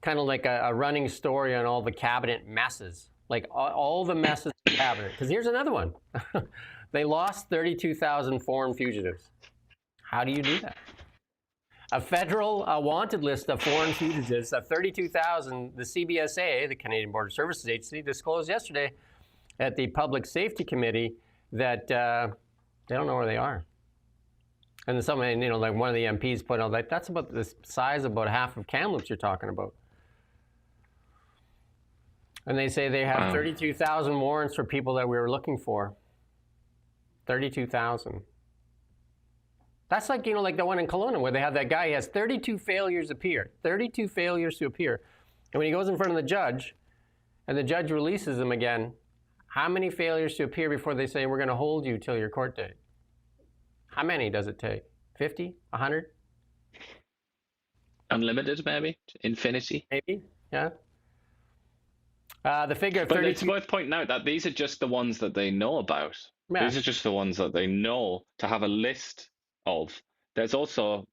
kind of like a running story on all the cabinet messes, like all the messes in the cabinet. Because here's another one. They lost 32,000 foreign fugitives. How do you do that? A federal wanted list of foreign fugitives of 32,000, the CBSA, the Canadian Border Services Agency, disclosed yesterday at the Public Safety Committee that they don't know where they are. And somebody, like one of the MPs put out, like, that's about the size of about half of Kamloops you're talking about. And they say they have 32,000 warrants for people that we were looking for. 32,000. That's like, like the one in Kelowna where they have that guy, he has 32 failures appear. 32 failures to appear. And when he goes in front of the judge, and the judge releases him again, how many failures to appear before they say, we're going to hold you till your court date? How many does it take? 50? 100? Unlimited, maybe? Infinity? Maybe, yeah. The figure of 32... But it's worth pointing out that these are just the ones that they know about. Yeah. These are just the ones that they know to have a list of. There's also,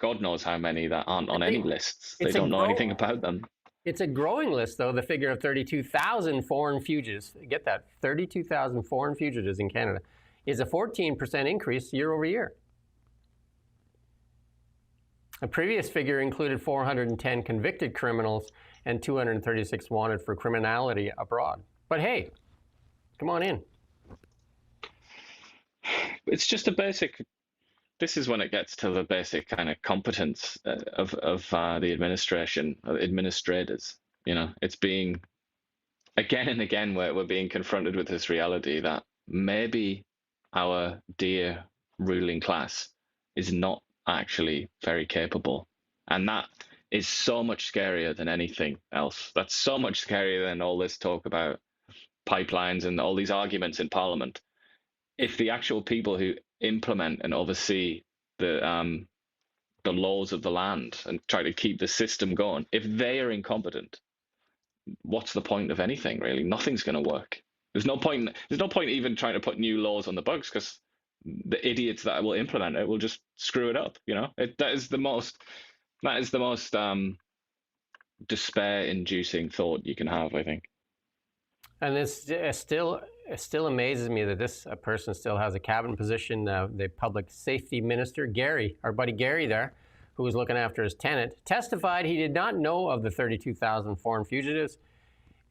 God knows how many that aren't on any lists. They don't know anything about them. It's a growing list, though, the figure of 32,000 foreign fugitives. Get that, 32,000 foreign fugitives in Canada is a 14% increase year over year. A previous figure included 410 convicted criminals and 236 wanted for criminality abroad. But hey, come on in. It's just a basic, this is when it gets to the basic kind of competence of the administration, administrators. It's being, again and again, we're being confronted with this reality that maybe our dear ruling class is not actually very capable. And that is so much scarier than anything else. That's so much scarier than all this talk about pipelines and all these arguments in Parliament. If the actual people who implement and oversee the laws of the land and try to keep the system going, if they are incompetent, what's the point of anything, really? Nothing's going to work. There's no point even trying to put new laws on the books, because the idiots that will implement it will just screw it up. That is the most despair-inducing thought you can have, I think. And it still amazes me that this person still has a cabinet position. The public safety minister, Gary, our buddy Gary there, who was looking after his tenant, testified he did not know of the 32,000 foreign fugitives,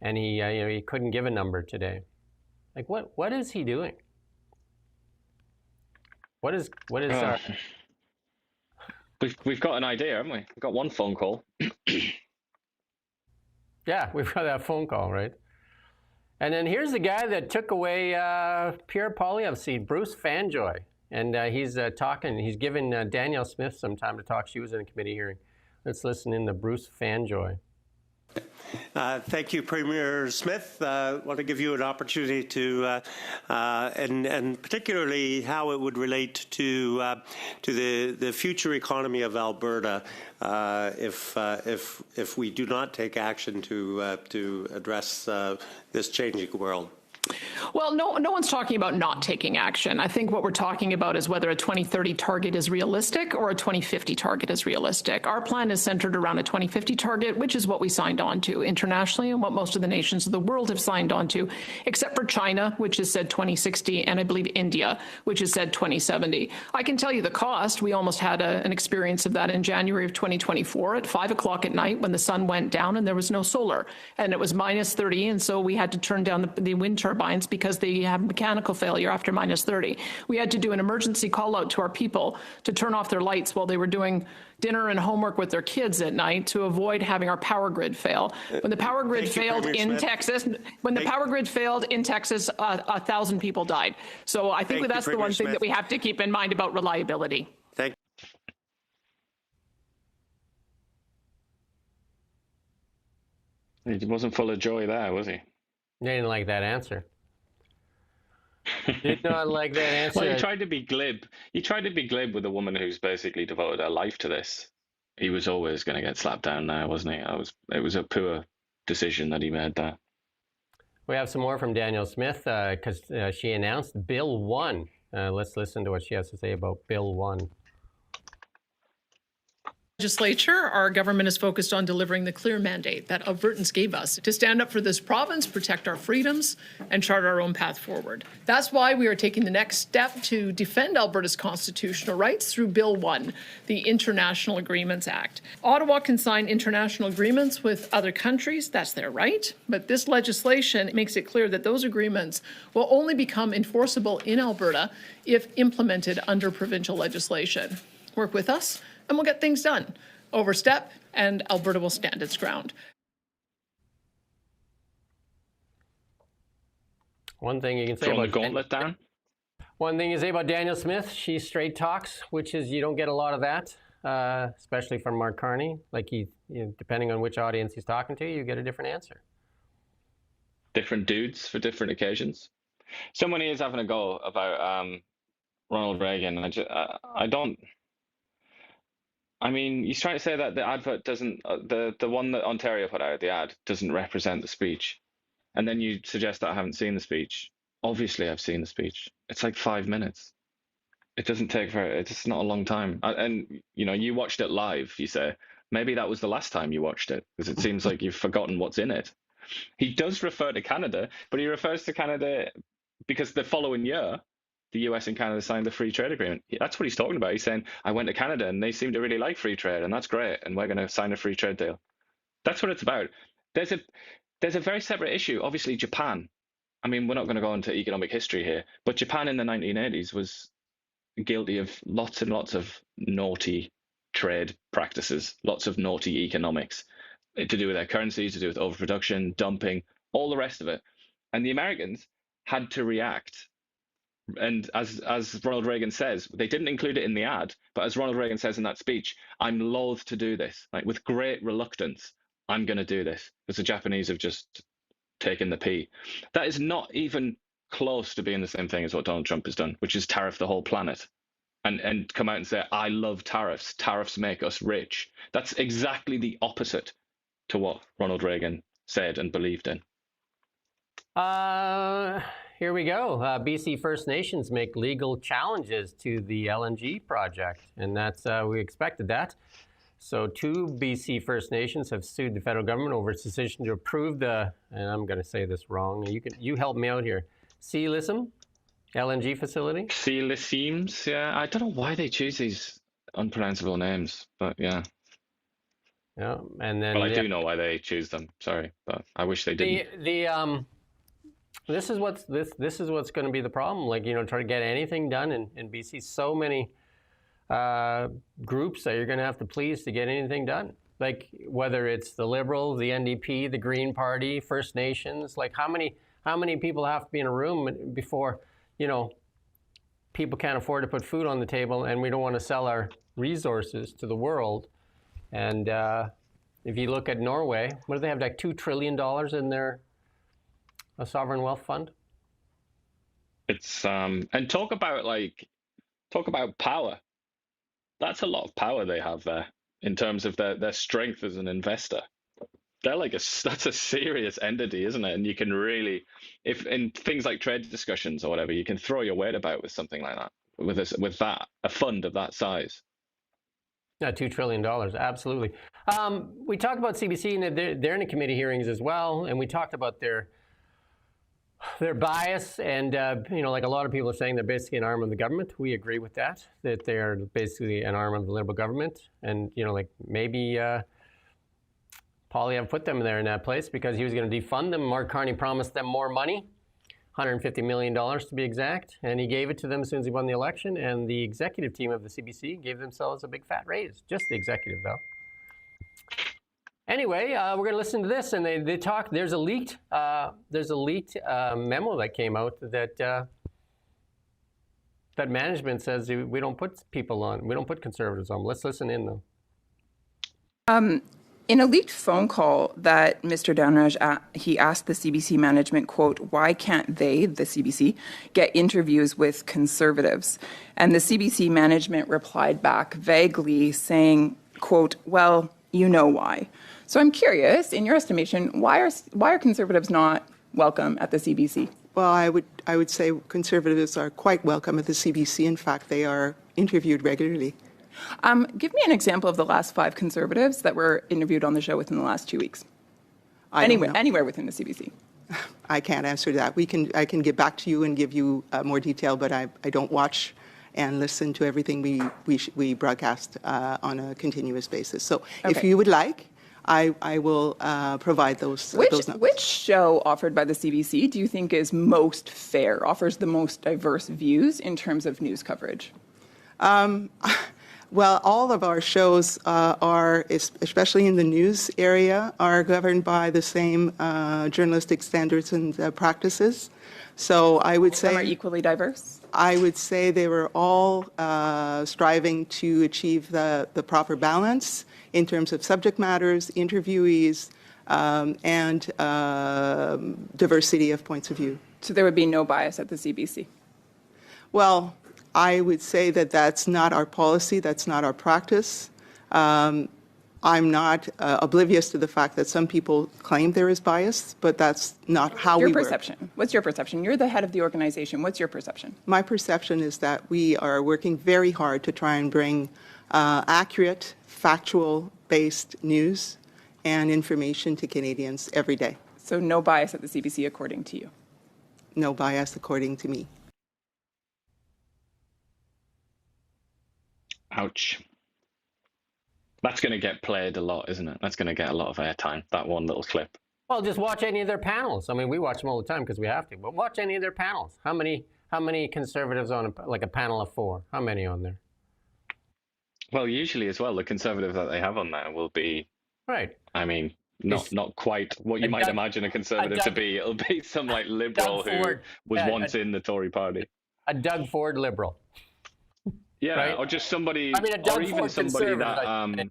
and he couldn't give a number today. Like, what is he doing? What is our... We've got an idea, haven't we? We've got one phone call. Yeah, we've got that phone call, right? And then here's the guy that took away Pierre Poilievre's seat, Bruce Fanjoy. And he's talking, he's giving Danielle Smith some time to talk. She was in a committee hearing. Let's listen in to Bruce Fanjoy. Thank you, Premier Smith. I want to give you an opportunity to, and particularly how it would relate to the future economy of Alberta if we do not take action to address this changing world. Well, no one's talking about not taking action. I think what we're talking about is whether a 2030 target is realistic or a 2050 target is realistic. Our plan is centered around a 2050 target, which is what we signed on to internationally and what most of the nations of the world have signed on to, except for China, which has said 2060, and I believe India, which has said 2070. I can tell you the cost. We almost had an experience of that in January of 2024 at 5 o'clock at night when the sun went down and there was no solar, and it was minus 30, and so we had to turn down the wind turbines because they have mechanical failure after minus 30. We had to do an emergency call out to our people to turn off their lights while they were doing dinner and homework with their kids at night to avoid having our power grid fail. When the power grid failed in Texas, 1,000 people died. So I think that's the one thing that we have to keep in mind about reliability. Thank you. He wasn't full of joy there, was he? They didn't like that answer. Did not like that answer. Well, he tried to be glib. He tried to be glib with a woman who's basically devoted her life to this. He was always going to get slapped down now, wasn't he? It was a poor decision that he made there. We have some more from Danielle Smith because she announced Bill 1. Let's listen to what she has to say about Bill 1. Legislature, our government is focused on delivering the clear mandate that Albertans gave us to stand up for this province, protect our freedoms, and chart our own path forward. That's why we are taking the next step to defend Alberta's constitutional rights through Bill 1, the International Agreements Act. Ottawa can sign international agreements with other countries, that's their right, but this legislation makes it clear that those agreements will only become enforceable in Alberta if implemented under provincial legislation. Work with us, and we'll get things done. Overstep, and Alberta will stand its ground. One thing you can say about the gauntlet down. One thing you say about Danielle Smith, she straight talks, which is you don't get a lot of that, especially from Mark Carney. Like depending on which audience he's talking to, you get a different answer. Different dudes for different occasions. Someone is having a go about Ronald Reagan. I don't. I mean, he's trying to say that the advert doesn't, the one that Ontario put out, the ad, doesn't represent the speech. And then you suggest that I haven't seen the speech. Obviously, I've seen the speech. It's like 5 minutes. It doesn't take it's not a long time. And, you watched it live, you say. Maybe that was the last time you watched it, because it seems like you've forgotten what's in it. He does refer to Canada, but he refers to Canada because the following year, the US and Canada signed the free trade agreement. That's what he's talking about. He's saying, I went to Canada and they seem to really like free trade, and that's great, and we're going to sign a free trade deal. That's what it's about. There's a very separate issue. Obviously, Japan. I mean, we're not going to go into economic history here, but Japan in the 1980s was guilty of lots and lots of naughty trade practices, lots of naughty economics, to do with their currency, to do with overproduction, dumping, all the rest of it. And the Americans had to react. And as Ronald Reagan says, they didn't include it in the ad, but as Ronald Reagan says in that speech, I'm loath to do this. Like, with great reluctance, I'm going to do this, because the Japanese have just taken the pee. That is not even close to being the same thing as what Donald Trump has done, which is tariff the whole planet and come out and say, I love tariffs. Tariffs make us rich. That's exactly the opposite to what Ronald Reagan said and believed in. Here we go. BC First Nations make legal challenges to the LNG project, and that's we expected that. So 2 BC First Nations have sued the federal government over its decision to approve and I'm going to say this wrong. You help me out here. Sealism LNG facility. Sealisems, yeah. I don't know why they choose these unpronounceable names, but yeah. Yeah, and then. Well, I do know why they choose them. Sorry, but I wish they didn't. This is what's going to be the problem. Like, try to get anything done in BC. So many groups that you're going to have to please to get anything done. Like, whether it's the Liberals, the NDP, the Green Party, First Nations. Like, how many people have to be in a room before people can't afford to put food on the table, and we don't want to sell our resources to the world. And if you look at Norway, what do they have? Like $2 trillion in their a sovereign wealth fund. It's and talk about power. That's a lot of power they have there in terms of their strength as an investor. they're like that's a serious entity, isn't it? And you can really, if in things like trade discussions or whatever, you can throw your weight about with something like that, with a fund of that size. Yeah, $2 trillion, absolutely. We talked about CBC, and they're in the committee hearings as well, and we talked about their bias, and like a lot of people are saying, they're basically an arm of the government. We agree with that they're basically an arm of the Liberal government, and maybe Poilievre put them there in that place because he was going to defund them. Mark Carney promised them more money, $150 million to be exact, and he gave it to them as soon as he won the election, and the executive team of the CBC gave themselves a big fat raise, just the executive though. Anyway, we're going to listen to this, and they talk. There's a leaked memo that came out that management says we don't put people on, we don't put conservatives on. Let's listen in though. In a leaked phone call that Mr. Downraj, he asked the CBC management, quote, why can't they, the CBC, get interviews with conservatives? And the CBC management replied back vaguely saying, quote, well, you know why. So I'm curious, in your estimation, why are conservatives not welcome at the CBC? Well, I would say conservatives are quite welcome at the CBC. In fact, they are interviewed regularly. Give me an example of the last 5 conservatives that were interviewed on the show within the last 2 weeks. Anywhere within the CBC. I can't answer that. I can get back to you and give you more detail, but I don't watch and listen to everything we broadcast on a continuous basis. So if you would like, I will provide those numbers. Which show offered by the CBC do you think is most fair, offers the most diverse views in terms of news coverage? Well, all of our shows are, especially in the news area, are governed by the same journalistic standards and practices. So I would say... Some are equally diverse? I would say they were all striving to achieve the proper balance in terms of subject matters, interviewees, and diversity of points of view. So there would be no bias at the CBC? Well, I would say that that's not our policy, that's not our practice. I'm not oblivious to the fact that some people claim there is bias, but that's not how we work. Your perception. What's your perception? You're the head of the organization. What's your perception? My perception is that we are working very hard to try and bring accurate, factual-based news and information to Canadians every day. So no bias at the CBC according to you? No bias according to me. Ouch. That's going to get played a lot, isn't it? That's going to get a lot of airtime, that one little clip. Well, just watch any of their panels. I mean, we watch them all the time because we have to, but watch any of their panels. How many conservatives on a panel of 4? How many on there? Well, usually as well, the conservative that they have on there will be... Right. I mean, not quite what you might imagine a conservative to be. It'll be some like liberal who was once in the Tory party. A Doug Ford liberal. Yeah, right? Or just somebody, I mean, a Doug or even Ford somebody that,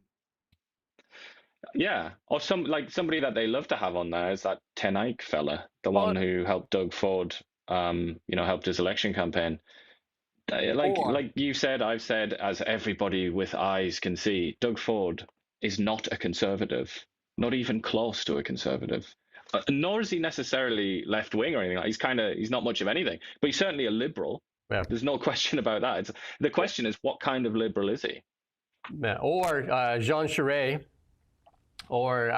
yeah, or somebody that they love to have on there is that Ten Eyck fella, the one who helped Doug Ford, helped his election campaign. Like you said, I've said, as everybody with eyes can see, Doug Ford is not a conservative, not even close to a conservative. Nor is he necessarily left wing or anything. He's not much of anything, but he's certainly a liberal. Yeah. There's no question about that. The question is, what kind of liberal is he? Yeah. Or Jean Charest, or,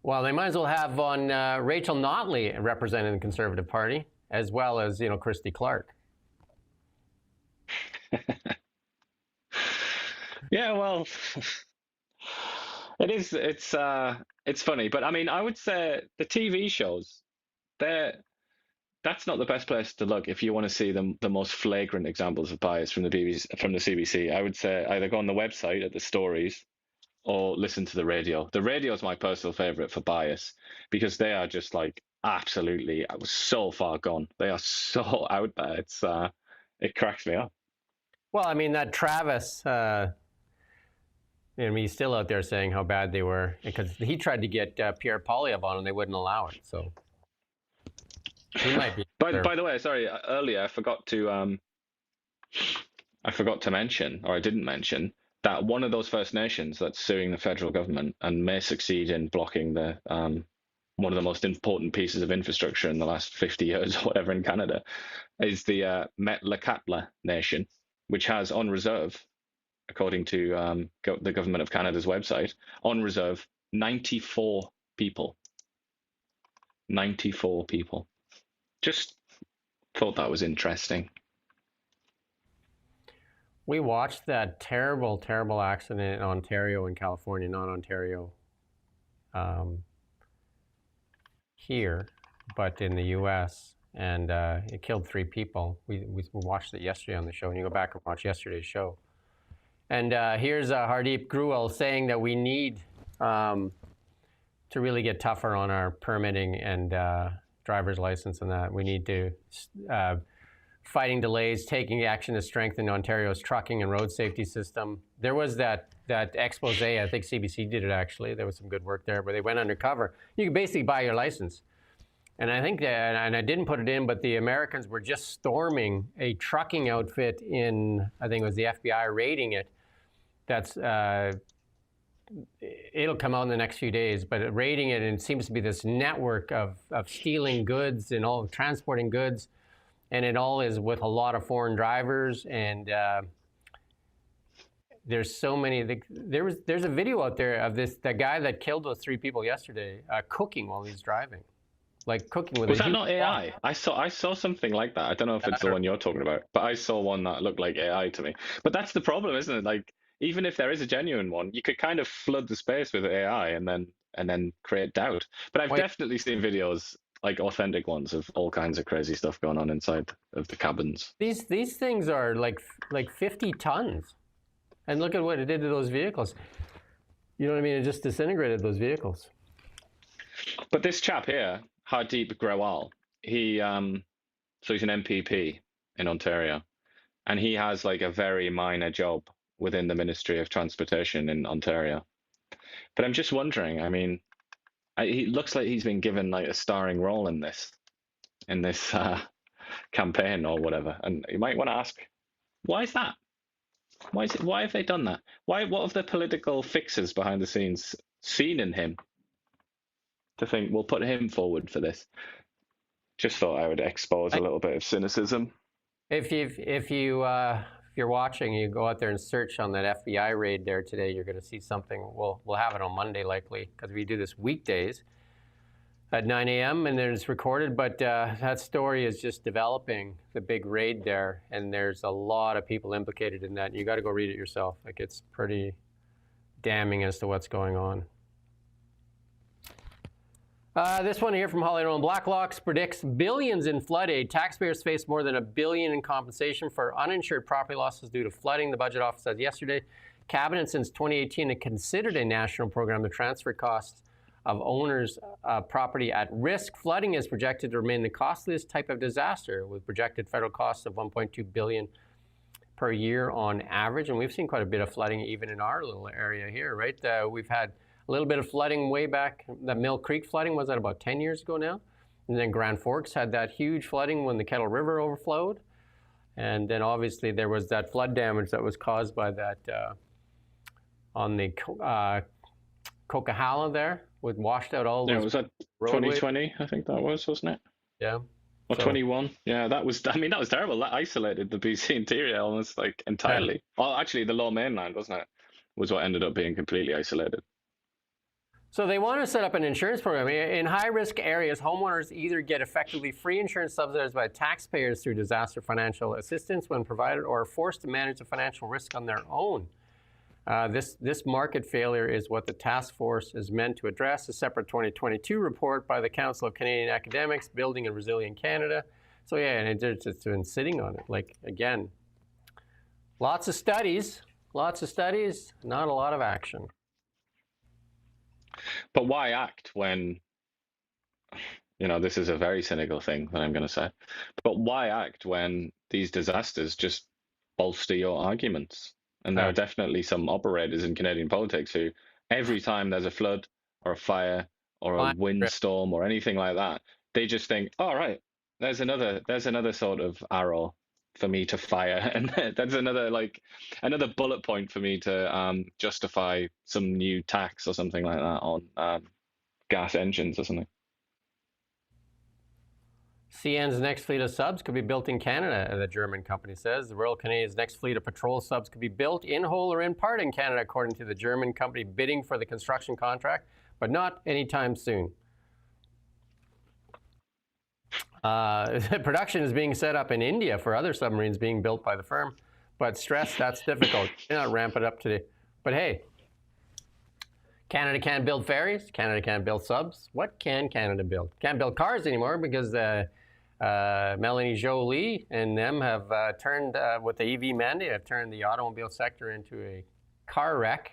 they might as well have on Rachel Notley representing the Conservative Party, as well as, Christy Clark. Yeah, well, it's funny. But, I mean, I would say the TV shows, that's not the best place to look if you want to see the most flagrant examples of bias from the CBC. I would say either go on the website at the stories or listen to the radio. The radio is my personal favorite for bias because they are just like absolutely so far gone. They are so out there. It cracks me up. Well, I mean, that Travis, he's still out there saying how bad they were because he tried to get Pierre Poilievre on and they wouldn't allow it. So. He might be. By the way, sorry, earlier I forgot to mention, or I didn't mention, that one of those First Nations that's suing the federal government and may succeed in blocking the one of the most important pieces of infrastructure in the last 50 years or whatever in Canada is the Metlakatla Nation, which has on reserve, according to the Government of Canada's website, on reserve 94 people. 94 people. Just thought that was interesting. We watched that terrible, terrible accident in Ontario and California, not Ontario here, but in the U.S., and it killed 3 people. We watched it yesterday on the show, and you go back and watch yesterday's show. And here's Hardeep Gruel saying that we need to really get tougher on our permitting and driver's license and that. We need to fighting delays, taking action to strengthen Ontario's trucking and road safety system. There was that expose, I think CBC did it actually. There was some good work there, but they went undercover. You could basically buy your license. And I think that, and I didn't put it in, but the Americans were just storming a trucking outfit in, I think it was the FBI raiding it. That's, it'll come out in the next few days, but raiding it, and it seems to be this network of stealing goods and all transporting goods. And it all is with a lot of foreign drivers, and there's so many. There's a video out there of that guy that killed those 3 people yesterday, cooking while he's driving, like cooking with. Was that not AI? I saw something like that. I don't know if it's the one you're talking about, but I saw one that looked like AI to me. But that's the problem, isn't it? Like, even if there is a genuine one, you could kind of flood the space with AI and then create doubt. But I've definitely seen videos, like authentic ones, of all kinds of crazy stuff going on inside of the cabins. These things are like 50 tons, and look at what it did to those vehicles. You know what I mean? It just disintegrated those vehicles. But this chap here, Hardeep Grewal, so he's an MPP in Ontario, and he has like a very minor job within the Ministry of Transportation in Ontario. But I'm just wondering, I mean, he looks like he's been given like a starring role in this campaign or whatever, and you might want to ask, why is that? Why have they done that? What have the political fixers behind the scenes seen in him to think we'll put him forward for this? Just thought I would expose a little bit of cynicism. If you're watching, you go out there and search on that FBI raid there today, you're going to see something. We'll have it on Monday likely, because we do this weekdays at 9 a.m. and then it's recorded. But that story is just developing, the big raid there, and there's a lot of people implicated in that. You got to go read it yourself. Like, it's pretty damning as to what's going on. This one here from Holly Rowan. Blacklocks predicts billions in flood aid. Taxpayers face more than $1 billion in compensation for uninsured property losses due to flooding. The budget office said yesterday, Cabinet since 2018 had considered a national program to transfer costs of owners' property at risk. Flooding is projected to remain the costliest type of disaster, with projected federal costs of $1.2 billion per year on average. And we've seen quite a bit of flooding even in our little area here, right? We've had a little bit of flooding way back. The Mill Creek flooding was that about 10 years ago now. And then Grand Forks had that huge flooding when the Kettle River overflowed. And then obviously there was that flood damage that was caused by that on the Coquihalla there, with washed out all those. Yeah, was that 2020? I think that was, wasn't it? Yeah. Or 21? Yeah, that was. I mean, that was terrible. That isolated the BC interior almost like entirely. Yeah. Well, actually, the Lower Mainland, wasn't it? Was what ended up being completely isolated. So they want to set up an insurance program. In high-risk areas, homeowners either get effectively free insurance subsidized by taxpayers through disaster financial assistance when provided, or are forced to manage the financial risk on their own. This market failure is what the task force is meant to address. A separate 2022 report by the Council of Canadian Academics, Building a Resilient Canada. So yeah, and it's been sitting on it. Like, again, lots of studies, not a lot of action. But why act when, you know, this is a very cynical thing that I'm going to say, but why act when these disasters just bolster your arguments? And there are definitely some operators in Canadian politics who, every time there's a flood or a fire or a windstorm or anything like that, they just think, all right, there's another sort of arrow for me to fire, and that's another bullet point for me to justify some new tax or something like that on gas engines or something. CN's next fleet of subs could be built in Canada, the German company says. The Royal Canadian's next fleet of patrol subs could be built in whole or in part in Canada, according to the German company bidding for the construction contract, but not anytime soon. Production is being set up in India for other submarines being built by the firm, but stress, that's difficult. You cannot ramp it up today. But hey, Canada can't build ferries. Canada can't build subs. What can Canada build? Can't build cars anymore because Melanie Joly and them have turned, with the EV mandate, have turned the automobile sector into a car wreck.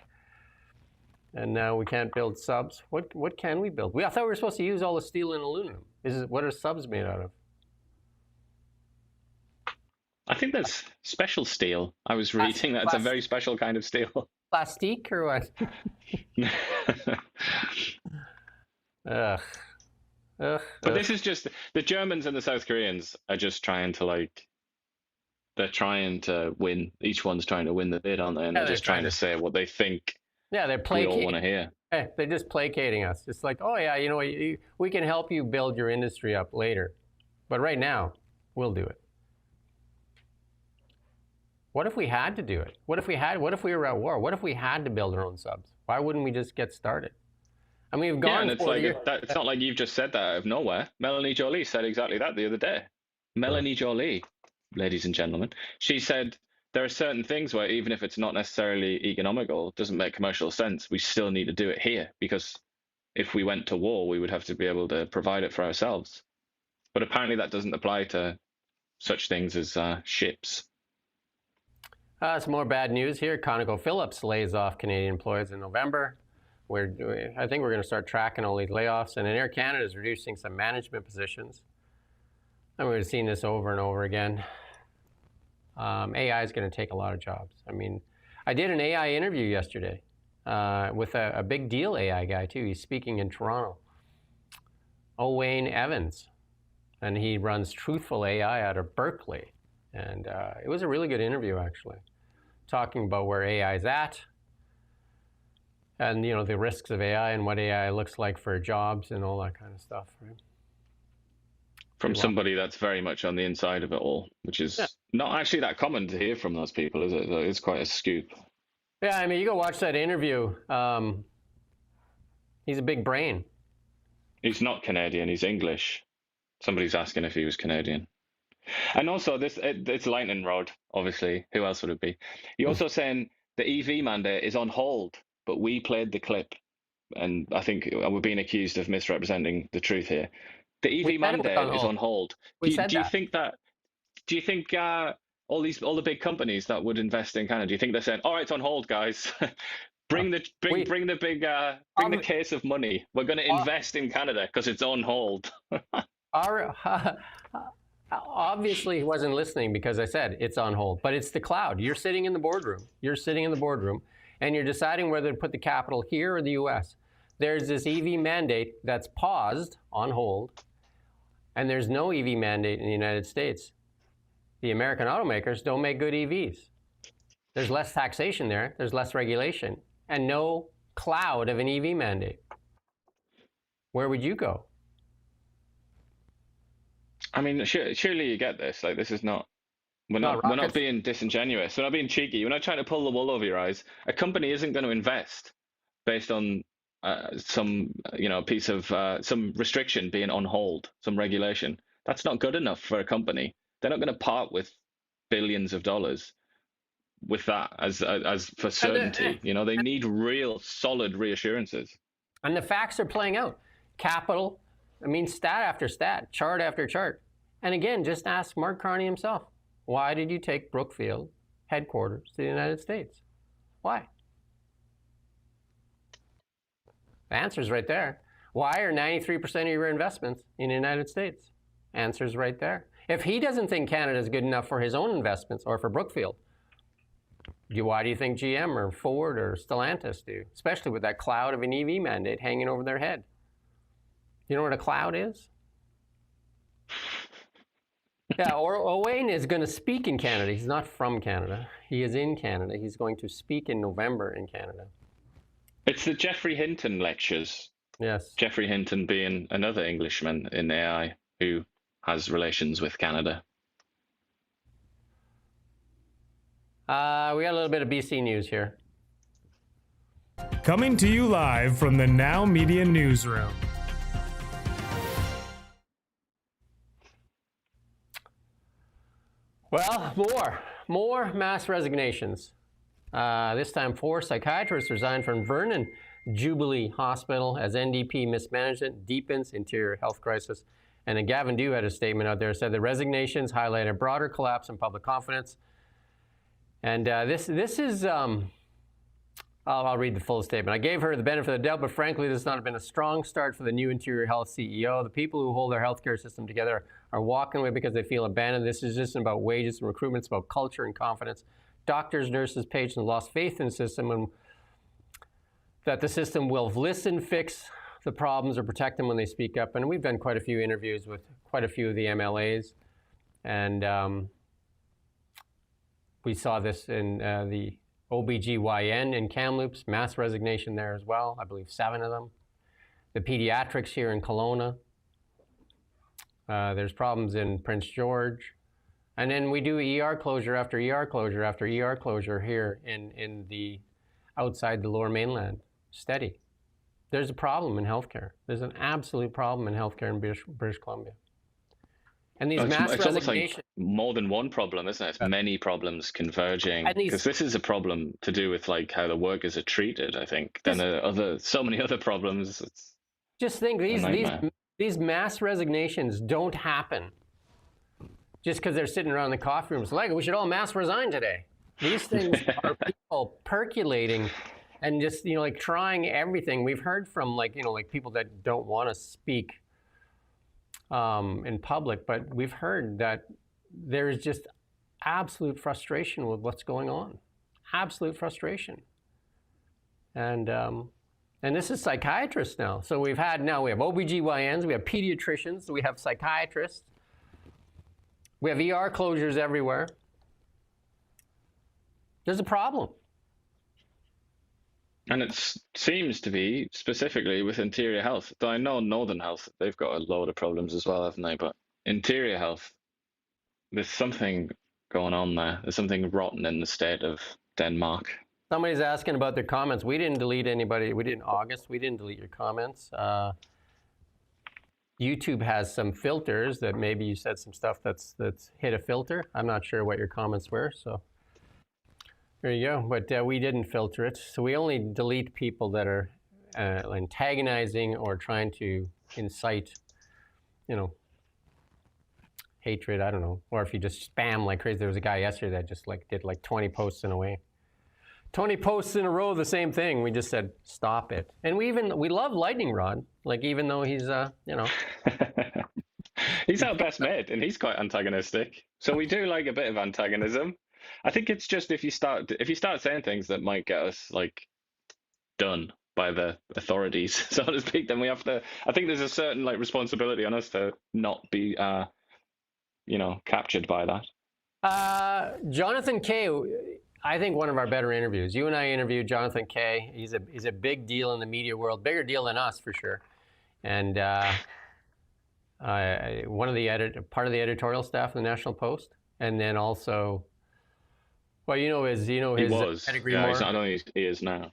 And now we can't build subs. What can we build? I thought we were supposed to use all the steel and aluminum. What are subs made out of? I think that's special steel. I was reading that it's a very special kind of steel. Plastique or what? But this is just, the Germans and the South Koreans are just trying to they're trying to win. Each one's trying to win the bid, aren't they? And they're just trying to say what they think they're we all want to hear. They're just placating us. It's like, oh yeah, you know, we can help you build your industry up later. But right now, we'll do it. What if we had to do it? What if we were at war? What if we had to build our own subs? Why wouldn't we just get started? I mean, we've gone. Yeah, and it's not like you've just said that out of nowhere. Melanie Joly said exactly that the other day. Melanie Joly, ladies and gentlemen, she said there are certain things where even if it's not necessarily economical, doesn't make commercial sense, we still need to do it here, because if we went to war, we would have to be able to provide it for ourselves. But apparently that doesn't apply to such things as ships. Some more bad news here. ConocoPhillips lays off Canadian employees in November. I think we're going to start tracking all these layoffs. And then Air Canada is reducing some management positions. And we've seen this over and over again. AI is going to take a lot of jobs. I mean, I did an AI interview yesterday with a big deal AI guy too. He's speaking in Toronto. Wayne Evans. And he runs Truthful AI out of Berkeley. And it was a really good interview, actually, talking about where AI is at and, you know, the risks of AI and what AI looks like for jobs and all that kind of stuff, right? From somebody that's very much on the inside of it all, which is not actually that common to hear from those people, is it? It's quite a scoop. Yeah, I mean, you go watch that interview. He's a big brain. He's not Canadian, he's English. Somebody's asking if he was Canadian. And also, it's lightning rod, obviously. Who else would it be? You're also saying the EV mandate is on hold, but we played the clip. And I think we're being accused of misrepresenting the truth here. The EV mandate is on hold. Do you think all the big companies that would invest in Canada, do you think they're saying, all right, it's on hold, guys. bring the case of money. We're going to invest in Canada because it's on hold. Obviously, he wasn't listening because I said it's on hold, but it's the cloud. You're sitting in the boardroom. And you're deciding whether to put the capital here or the U.S. There's this EV mandate that's paused, on hold, and there's no EV mandate in the United States. The American automakers don't make good EVs. There's less taxation there, there's less regulation, and no cloud of an EV mandate. Where would you go? I mean, surely you get this. Like, this is not. We're not being disingenuous. We're not being cheeky. We're not trying to pull the wool over your eyes. A company isn't going to invest based on some piece of some restriction being on hold, some regulation. That's not good enough for a company. They're not going to part with billions of dollars with that as for certainty. They need real solid reassurances. And the facts are playing out. Capital. I mean, stat after stat, chart after chart. And again, just ask Mark Carney himself. Why did you take Brookfield headquarters to the United States? Why? The answer's right there. Why are 93% of your investments in the United States? Answer's right there. If he doesn't think Canada is good enough for his own investments or for Brookfield, why do you think GM or Ford or Stellantis do? Especially with that cloud of an EV mandate hanging over their head. You know what a cloud is? Yeah, Owain is going to speak in Canada. He's not from Canada. He is in Canada. He's going to speak in November in Canada. It's the Geoffrey Hinton lectures. Yes. Geoffrey Hinton being another Englishman in AI who has relations with Canada. We got a little bit of BC news here. Coming to you live from the Now Media Newsroom. Well, more mass resignations. This time 4 psychiatrists resigned from Vernon Jubilee Hospital as NDP mismanagement deepens interior health crisis. And then Gavin Dew had a statement out there, said the resignations highlight a broader collapse in public confidence. And this is, I'll read the full statement. I gave her the benefit of the doubt, but frankly, this has not been a strong start for the new interior health CEO. The people who hold our healthcare system together are walking away because they feel abandoned. This is just about wages and recruitment. It's about culture and confidence. Doctors, nurses, patients lost faith in the system and that the system will listen, fix the problems, or protect them when they speak up. And we've done quite a few interviews with quite a few of the MLAs. And we saw this in the OBGYN in Kamloops, mass resignation there as well. I believe 7 of them. The pediatrics here in Kelowna. There's problems in Prince George. And then we do ER closure after ER closure after ER closure here in the outside the Lower Mainland. Steady. There's a problem in healthcare. There's an absolute problem in healthcare in British Columbia. And these mass it's almost resignations. like more than one problem, isn't it? It's many problems converging. Because this is a problem to do with like how the workers are treated, I think. Then there are so many other problems. It's just think these mass resignations don't happen just because they're sitting around the coffee room. It's like, we should all mass resign today. These things are people percolating and just, like trying everything. We've heard from like people that don't want to speak in public, but we've heard that there's just absolute frustration with what's going on. Absolute frustration. And this is psychiatrists now. So we have OBGYNs, we have pediatricians, we have psychiatrists. We have ER closures everywhere. There's a problem. And it seems to be specifically with interior health. Though I know Northern Health, they've got a load of problems as well, haven't they? But interior health, there's something going on there. There's something rotten in the state of Denmark. Somebody's asking about their comments. We didn't delete anybody. We did in August. We didn't delete your comments. YouTube has some filters that maybe you said some stuff that's hit a filter. I'm not sure what your comments were, so there you go. But we didn't filter it. So we only delete people that are antagonizing or trying to incite, hatred, I don't know. Or if you just spam like crazy. There was a guy yesterday that just did 20 posts in a way. 20 posts in a row, the same thing. We just said, stop it. And we love Lightning Rod, even though he's, He's our best mate, and he's quite antagonistic. So we do like a bit of antagonism. I think it's just if you start saying things that might get us done by the authorities, so to speak, then we have to. I think there's a certain responsibility on us to not be, captured by that. Jonathan Kay, I think one of our better interviews. You and I interviewed Jonathan Kay. He's a big deal in the media world, bigger deal than us for sure, and part of the editorial staff of the National Post, and then also. Well, his pedigree more. I don't think he is now.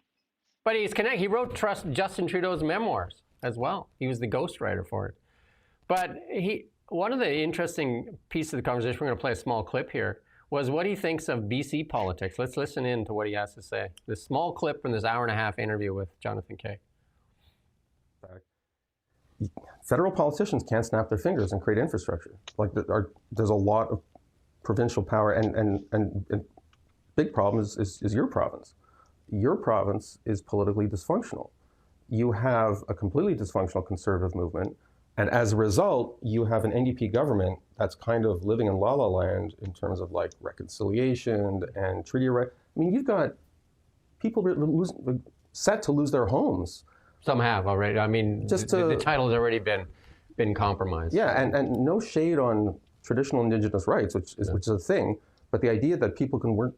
But he's connected. He wrote Justin Trudeau's memoirs as well. He was the ghostwriter for it. But one of the interesting pieces of the conversation, we're going to play a small clip here, was what he thinks of BC politics. Let's listen in to what he has to say. This small clip from this hour-and-a-half interview with Jonathan Kay. Federal politicians can't snap their fingers and create infrastructure. There's a lot of provincial power and big problem is your province. Your province is politically dysfunctional. You have a completely dysfunctional conservative movement, and as a result, you have an NDP government that's kind of living in la-la land in terms of reconciliation and treaty right. I mean, you've got people set to lose their homes. Some have already. I mean, the title's already been compromised. Yeah, and no shade on traditional Indigenous rights, which is a thing. But the idea that people can work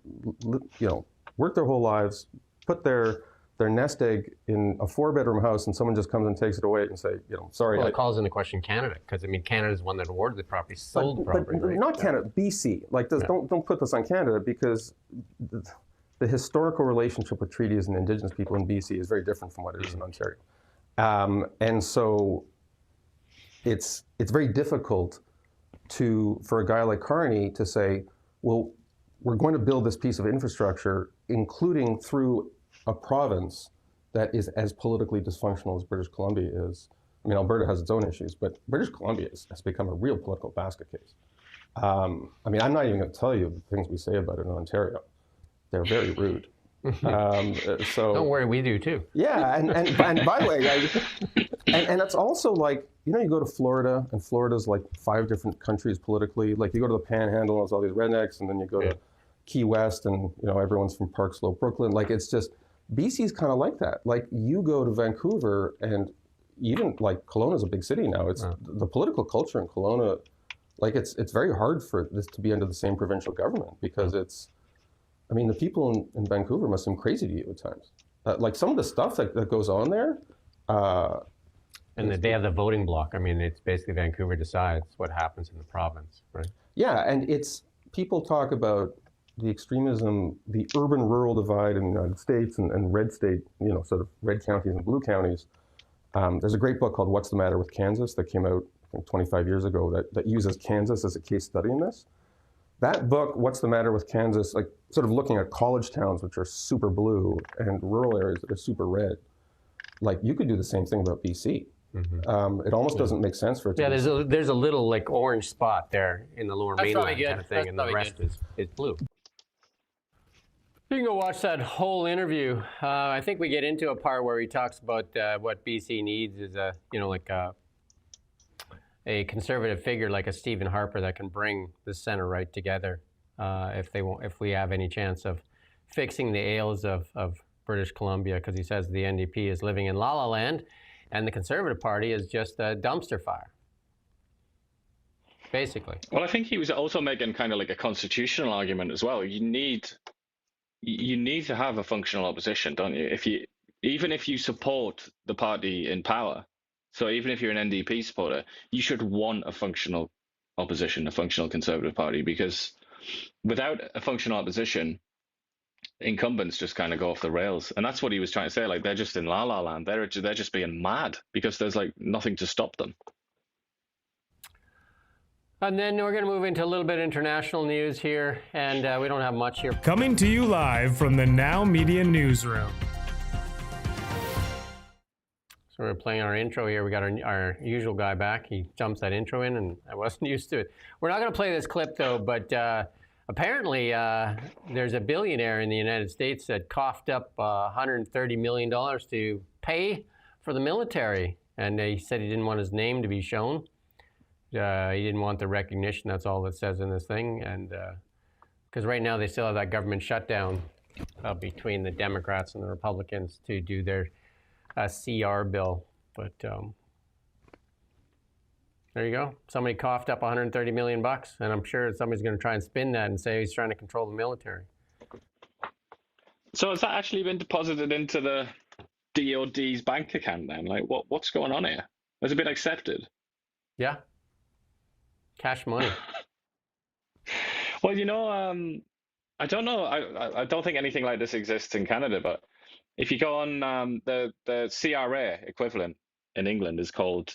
their whole lives, put their nest egg in a 4-bedroom house, and someone just comes and takes it away and say, sorry. Well, it calls into question Canada, because Canada is one that awarded the property, sold the property. But not Canada, BC. Don't put this on Canada, because the historical relationship with treaties and Indigenous people in BC is very different from what it is in Ontario. And so it's very difficult for a guy like Carney to say, well, we're going to build this piece of infrastructure, including through a province that is as politically dysfunctional as British Columbia is. I mean, Alberta has its own issues, but British Columbia has become a real political basket case. I mean, I'm not even going to tell you the things we say about it in Ontario. They're very rude. So don't worry, we do too. Yeah, and by the way, and it's also like, you go to Florida, and Florida's like 5 different countries politically. Like, you go to the Panhandle, and it's all these rednecks, and then you go to Key West, and everyone's from Park Slope, Brooklyn. Like, it's just, BC's kind of like that. Like, you go to Vancouver, and even like Kelowna's a big city now. It's the political culture in Kelowna. Like, it's very hard for this to be under the same provincial government, because the people in Vancouver must seem crazy to you at times. Like, some of the stuff that goes on there. And they have the voting block. I mean, it's basically Vancouver decides what happens in the province, right? Yeah, and people talk about the extremism, the urban-rural divide in the United States and red state, sort of red counties and blue counties. There's a great book called What's the Matter with Kansas that came out, I think, 25 years ago that uses Kansas as a case study in this. That book, What's the Matter with Kansas, like sort of looking at college towns, which are super blue, and rural areas that are super red. Like, you could do the same thing about BC. Mm-hmm. It almost doesn't make sense for it to there's a little like orange spot there in the Lower Mainland kind of thing, and the rest is blue. You can go watch that whole interview. I think we get into a part where he talks about what BC needs is a conservative figure like a Stephen Harper that can bring the center right together if we have any chance of fixing the ails of British Columbia, because he says the NDP is living in La La Land and the Conservative Party is just a dumpster fire, basically. Well, I think he was also making kind of like a constitutional argument as well. You need to have a functional opposition, don't you? Even if you support the party in power, so even if you're an NDP supporter, you should want a functional opposition, a functional Conservative Party, because without a functional opposition, incumbents just kind of go off the rails. And that's what he was trying to say. Like, they're just in La La Land. They're just being mad because there's like nothing to stop them. And then we're going to move into a little bit of international news here, and we don't have much here. Coming to you live from the Now Media Newsroom. So we're playing our intro here. We got our usual guy back. He jumps that intro in, and I wasn't used to it. We're not going to play this clip, though, but apparently there's a billionaire in the United States that coughed up $130 million to pay for the military, and he said he didn't want his name to be shown. He didn't want the recognition. That's all it says in this thing. And because right now they still have that government shutdown between the Democrats and the Republicans to do their CR bill. But there you go. Somebody coughed up $130 million, and I'm sure somebody's going to try and spin that and say he's trying to control the military. So has that actually been deposited into the DOD's bank account then? Like, what's going on here? Has it been accepted? Yeah. Cash money. Well, I don't know. I don't think anything like this exists in Canada, but if you go on the CRA equivalent in England is called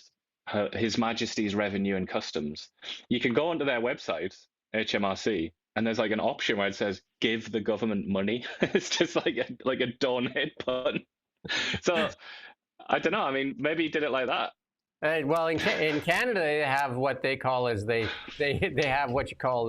His Majesty's Revenue and Customs. You can go onto their website, HMRC, and there's like an option where it says give the government money. It's just like a donate button. So I don't know. I mean, maybe he did it like that. Well, in Canada, they have what they call they have what you call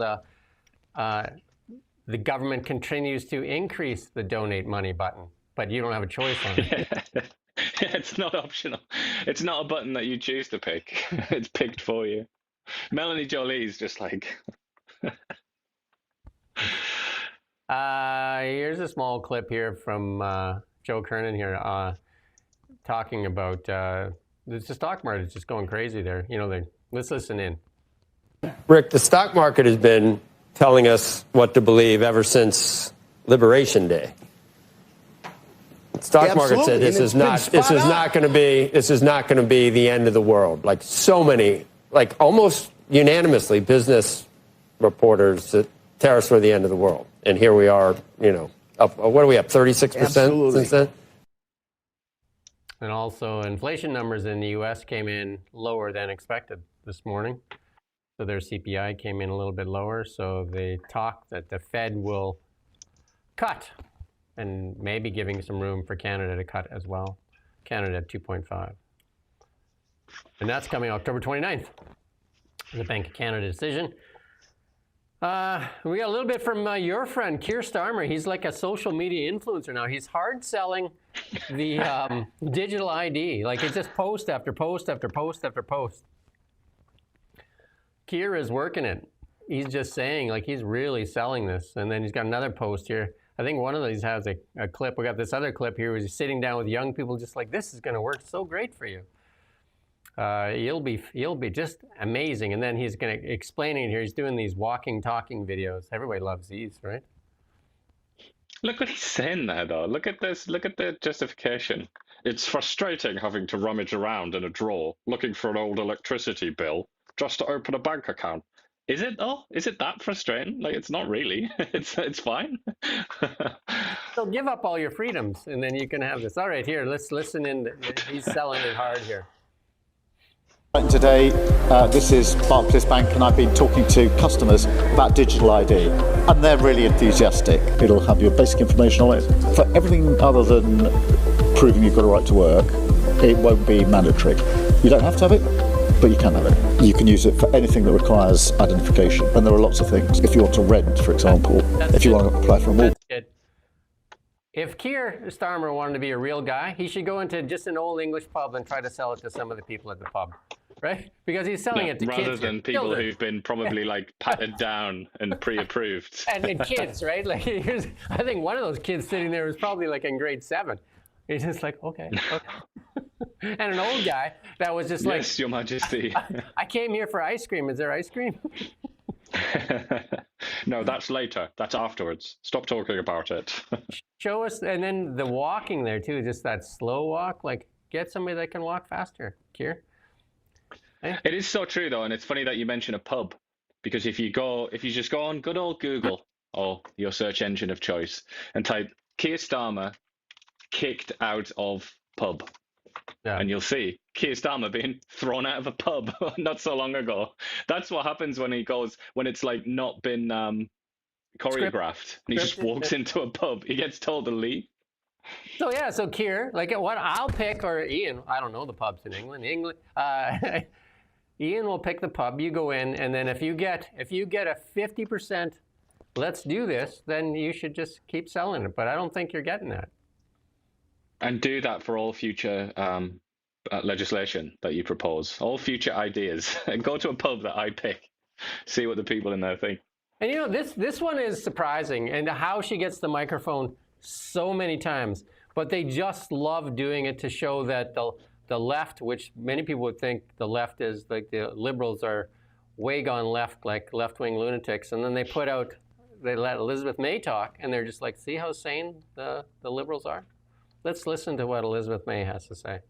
the government continues to increase the donate money button, but you don't have a choice on it. It's not optional. It's not a button that you choose to pick. It's picked for you. Melanie Jolie's just like. Here's a small clip here from Joe Kernan here talking about. The stock market is just going crazy there. Let's listen in. Rick, the stock market has been telling us what to believe ever since Liberation Day. The stock market said this is not going to be the end of the world. Like so many, like almost unanimously, business reporters that tariffs were the end of the world, and here we are. You know, up, what are we up 36% since then? And also, inflation numbers in the U.S. came in lower than expected this morning. So their CPI came in a little bit lower. So they talk that the Fed will cut, and maybe giving some room for Canada to cut as well. Canada at 2.5. And that's coming October 29th. The Bank of Canada decision. We got a little bit from your friend, Keir Starmer. He's like a social media influencer now. He's hard selling the digital ID. Like it's just post after post after post after post. Keir is working it. He's just saying, like, he's really selling this. And then he's got another post here. I think one of these has a clip. We got this other clip here where he's sitting down with young people just like, this is going to work so great for you. You'll be just amazing. And then he's going to explain it here. He's doing these walking, talking videos. Everybody loves these, right? Look what he's saying there, though. Look at this. Look at the justification. It's frustrating having to rummage around in a drawer looking for an old electricity bill just to open a bank account. Is it though? Is it that frustrating? Like, it's not really. It's fine. So give up all your freedoms, and then you can have this. All right, here, let's listen in. He's selling it hard here. Today, this is Barclays Bank, and I've been talking to customers about digital ID, and they're really enthusiastic. It'll have your basic information on it. For everything other than proving you've got a right to work, it won't be mandatory. You don't have to have it, but you can have it. You can use it for anything that requires identification, and there are lots of things. If you want to rent, for example, if you want to apply for a mortgage. If Keir Starmer wanted to be a real guy, he should go into just an old English pub and try to sell it to some of the people at the pub, right? Because he's selling it to kids. Rather than people who've been probably like patted down and pre-approved. And kids, right? Like, I think one of those kids sitting there was probably like in grade 7. He's just like, okay. And an old guy that was just like, yes, Your Majesty. I came here for ice cream. Is there ice cream? No, that's later. That's afterwards. Stop talking about it. Show us, and then the walking there too, just that slow walk. Like, get somebody that can walk faster, Keir. It is so true, though, and it's funny that you mention a pub, because if you just go on good old Google or your search engine of choice and type Keir Starmer kicked out of pub, and you'll see Keir Starmer being thrown out of a pub not so long ago. That's what happens when it's like not been choreographed. And he just walks into a pub. He gets told to leave. So yeah, so Keir, like what I'll pick, or Ian, I don't know the pubs in England. Ian will pick the pub. You go in, and then if you get a 50%, let's do this, then you should just keep selling it. But I don't think you're getting that. And do that for all future legislation that you propose, all future ideas. And go to a pub that I pick, see what the people in there think. And you know, this one is surprising, and how she gets the microphone so many times. But they just love doing it to show that the left, which many people would think the left is like the Liberals are way gone left, like left-wing lunatics. And then they let Elizabeth May talk, and they're just like, see how sane the Liberals are? Let's listen to what Elizabeth May has to say.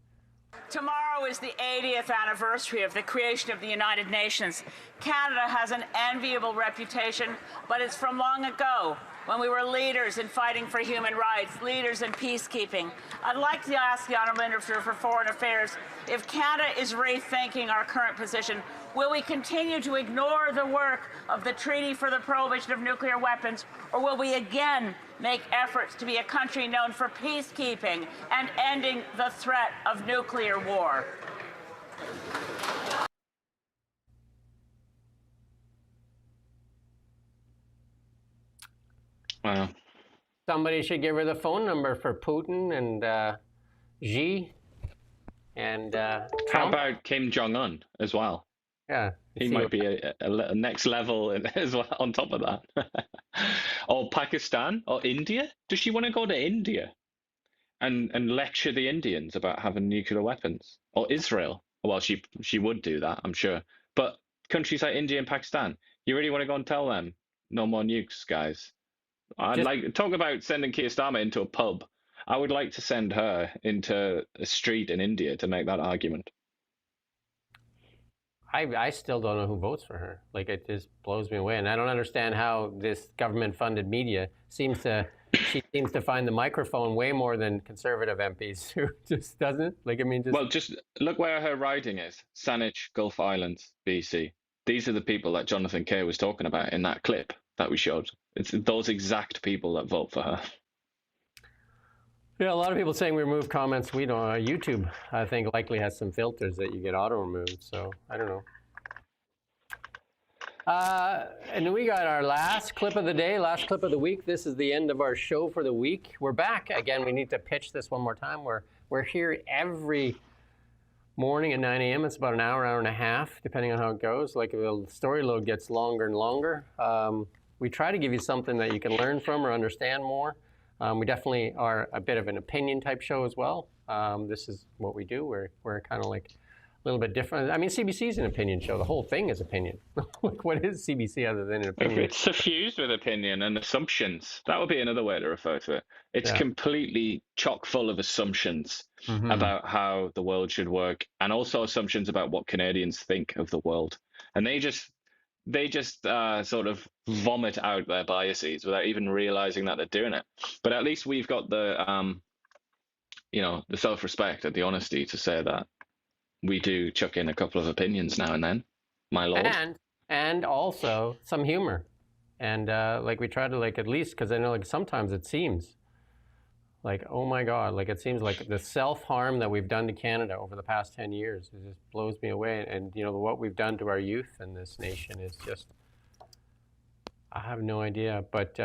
Tomorrow is the 80th anniversary of the creation of the United Nations. Canada has an enviable reputation, but it's from long ago, when we were leaders in fighting for human rights, leaders in peacekeeping. I'd like to ask the Honourable Minister for Foreign Affairs, if Canada is rethinking our current position, will we continue to ignore the work of the Treaty for the Prohibition of Nuclear Weapons, or will we again make efforts to be a country known for peacekeeping and ending the threat of nuclear war? Wow. Somebody should give her the phone number for Putin and Xi and Trump. How about Kim Jong-un as well? Yeah. He might be a next level as well on top of that. Or Pakistan or India? Does she want to go to India and lecture the Indians about having nuclear weapons? Or Israel? Well, she would do that, I'm sure. But countries like India and Pakistan. You really want to go and tell them no more nukes, guys? Talk about sending Keir Starmer into a pub. I would like to send her into a street in India to make that argument. I still don't know who votes for her. Like, it just blows me away. And I don't understand how this government-funded media she seems to find the microphone way more than conservative MPs who just doesn't. Like, I mean, Well, just look where her riding is. Saanich, Gulf Islands, BC. These are the people that Jonathan Kay was talking about in that clip that we showed. It's those exact people that vote for her. Yeah, a lot of people saying we remove comments. We don't. YouTube, I think, likely has some filters that you get auto-removed. So I don't know. And we got our last clip of the day, last clip of the week. This is the end of our show for the week. We're back again. We need to pitch this one more time. We're here every morning at 9 a.m. It's about an hour and a half, depending on how it goes. Like, if the story load gets longer and longer, we try to give you something that you can learn from or understand more. We definitely are a bit of an opinion type show as well. This is what we do. We're kind of like a little bit different. I mean, CBC is an opinion show. The whole thing is opinion. Like, what is CBC other than an opinion? It's suffused with opinion and assumptions. That would be another way to refer to it. It's completely chock full of assumptions about how the world should work, and also assumptions about what Canadians think of the world. And they just sort of vomit out their biases without even realizing that they're doing it. But at least we've got the the self-respect and the honesty to say that we do chuck in a couple of opinions now and then, my lord. And also some humor. And like, we try to, like, at least, because I know, like, sometimes it seems like, oh my God, like, it seems like the self-harm that we've done to Canada over the past 10 years, it just blows me away. And, what we've done to our youth in this nation is just, I have no idea. But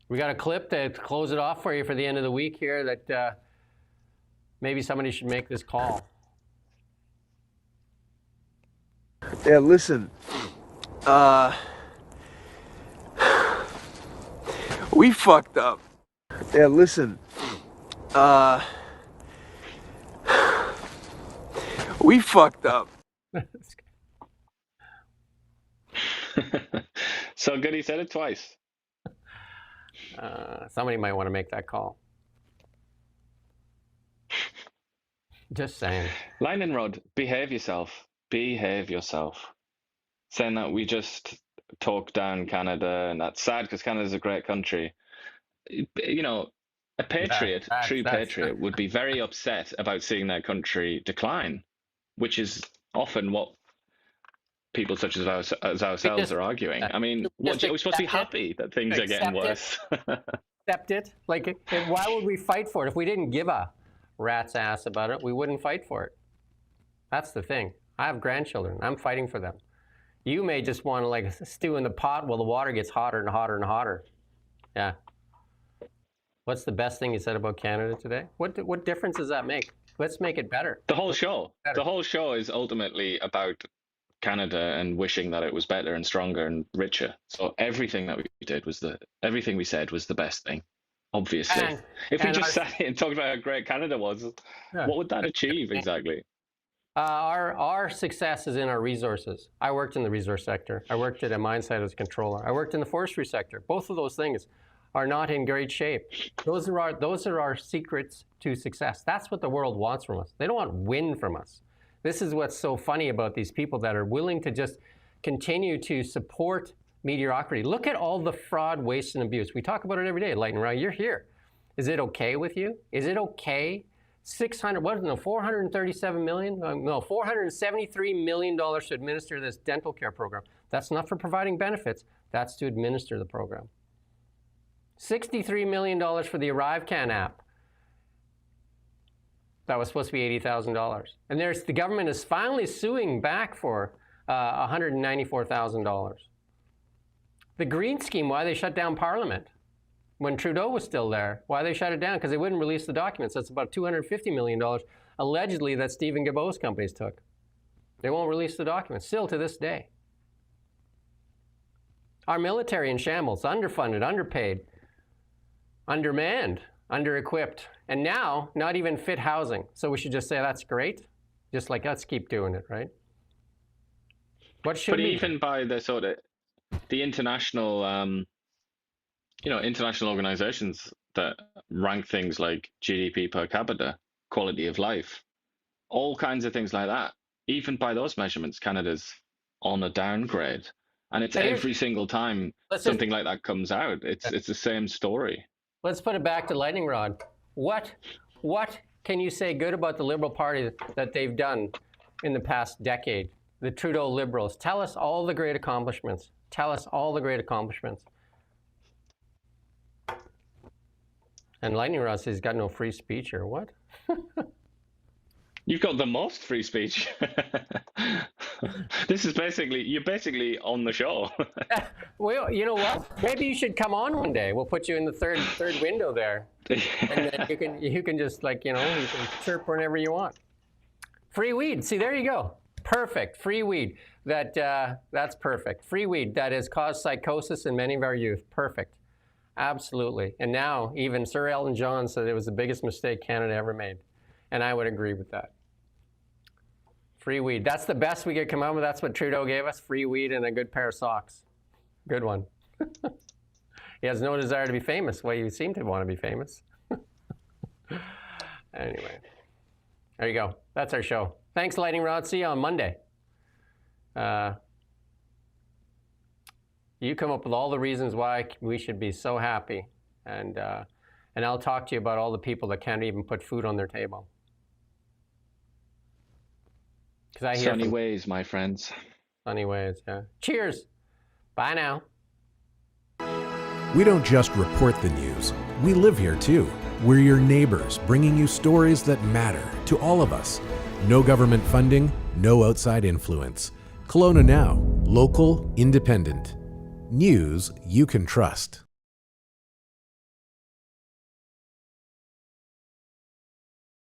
we got a clip to close it off for you for the end of the week here that maybe somebody should make this call. Yeah, listen, we fucked up. Yeah, listen, we fucked up. So good he said it twice. Somebody might want to make that call. Just saying. Line and Rod, behave yourself. Behave yourself. Saying that we just talk down Canada, and that's sad because Canada's a great country. A patriot, true patriot, would be very upset about seeing their country decline, which is often what people such as ourselves are arguing. I mean, we're supposed to be happy that things are getting worse. Accept it. Like, why would we fight for it? If we didn't give a rat's ass about it, we wouldn't fight for it. That's the thing. I have grandchildren. I'm fighting for them. You may just want to, like, stew in the pot while the water gets hotter and hotter and hotter. Yeah. What's the best thing you said about Canada today? What difference does that make? Let's make it better. The whole show is ultimately about Canada and wishing that it was better and stronger and richer. So everything that we did everything we said was the best thing. Obviously, if we just sat here and talked about how great Canada was, what would that achieve exactly? Our success is in our resources. I worked in the resource sector. I worked at a mine site as a controller. I worked in the forestry sector. Both of those things are not in great shape. Those are our secrets to success. That's what the world wants from us. They don't want win from us. This is what's so funny about these people that are willing to just continue to support mediocrity. Look at all the fraud, waste, and abuse. We talk about it every day. Lightning Round, you're here. Is it okay with you? Is it okay? $437 million? No, $473 million to administer this dental care program. That's not for providing benefits. That's to administer the program. $63 million for the ArriveCan app. That was supposed to be $80,000. And the government is finally suing back for $194,000. The Green Scheme, why they shut down Parliament when Trudeau was still there. Why they shut it down? Because they wouldn't release the documents. That's about $250 million, allegedly, that Stephen Guilbeault's companies took. They won't release the documents, still to this day. Our military in shambles, underfunded, underpaid, undermanned, under-equipped, and now not even fit housing. So we should just say that's great. Just like, let's keep doing it, right? What should But be even by the sort of the international, international organizations that rank things like GDP per capita, quality of life, all kinds of things like that. Even by those measurements, Canada's on a downgrade, and it's every single time something like that comes out. It's the same story. Let's put it back to lightning rod. What can you say good about the Liberal Party that they've done in the past decade? The Trudeau Liberals. Tell us all the great accomplishments. Tell us all the great accomplishments. And lightning rod says he's got no free speech, or what? You've got the most free speech. This is you're basically on the show. Well, you know what? Maybe you should come on one day. We'll put you in the third window there, and then you can just you can chirp whenever you want. Free weed. See, there you go. Perfect. Free weed. That's perfect. Free weed that has caused psychosis in many of our youth. Perfect. Absolutely. And now even Sir Elton John said it was the biggest mistake Canada ever made. And I would agree with that. Free weed. That's the best we could come up with. That's what Trudeau gave us. Free weed and a good pair of socks. Good one. He has no desire to be famous. Well, you seem to want to be famous. Anyway. There you go. That's our show. Thanks, Lightning Rod. See you on Monday. You come up with all the reasons why we should be so happy. And I'll talk to you about all the people that can't even put food on their table. Sunny ways, my friends. Sunny ways, yeah. Cheers. Bye now. We don't just report the news. We live here too. We're your neighbors, bringing you stories that matter to all of us. No government funding, no outside influence. Kelowna Now, local, independent. News you can trust.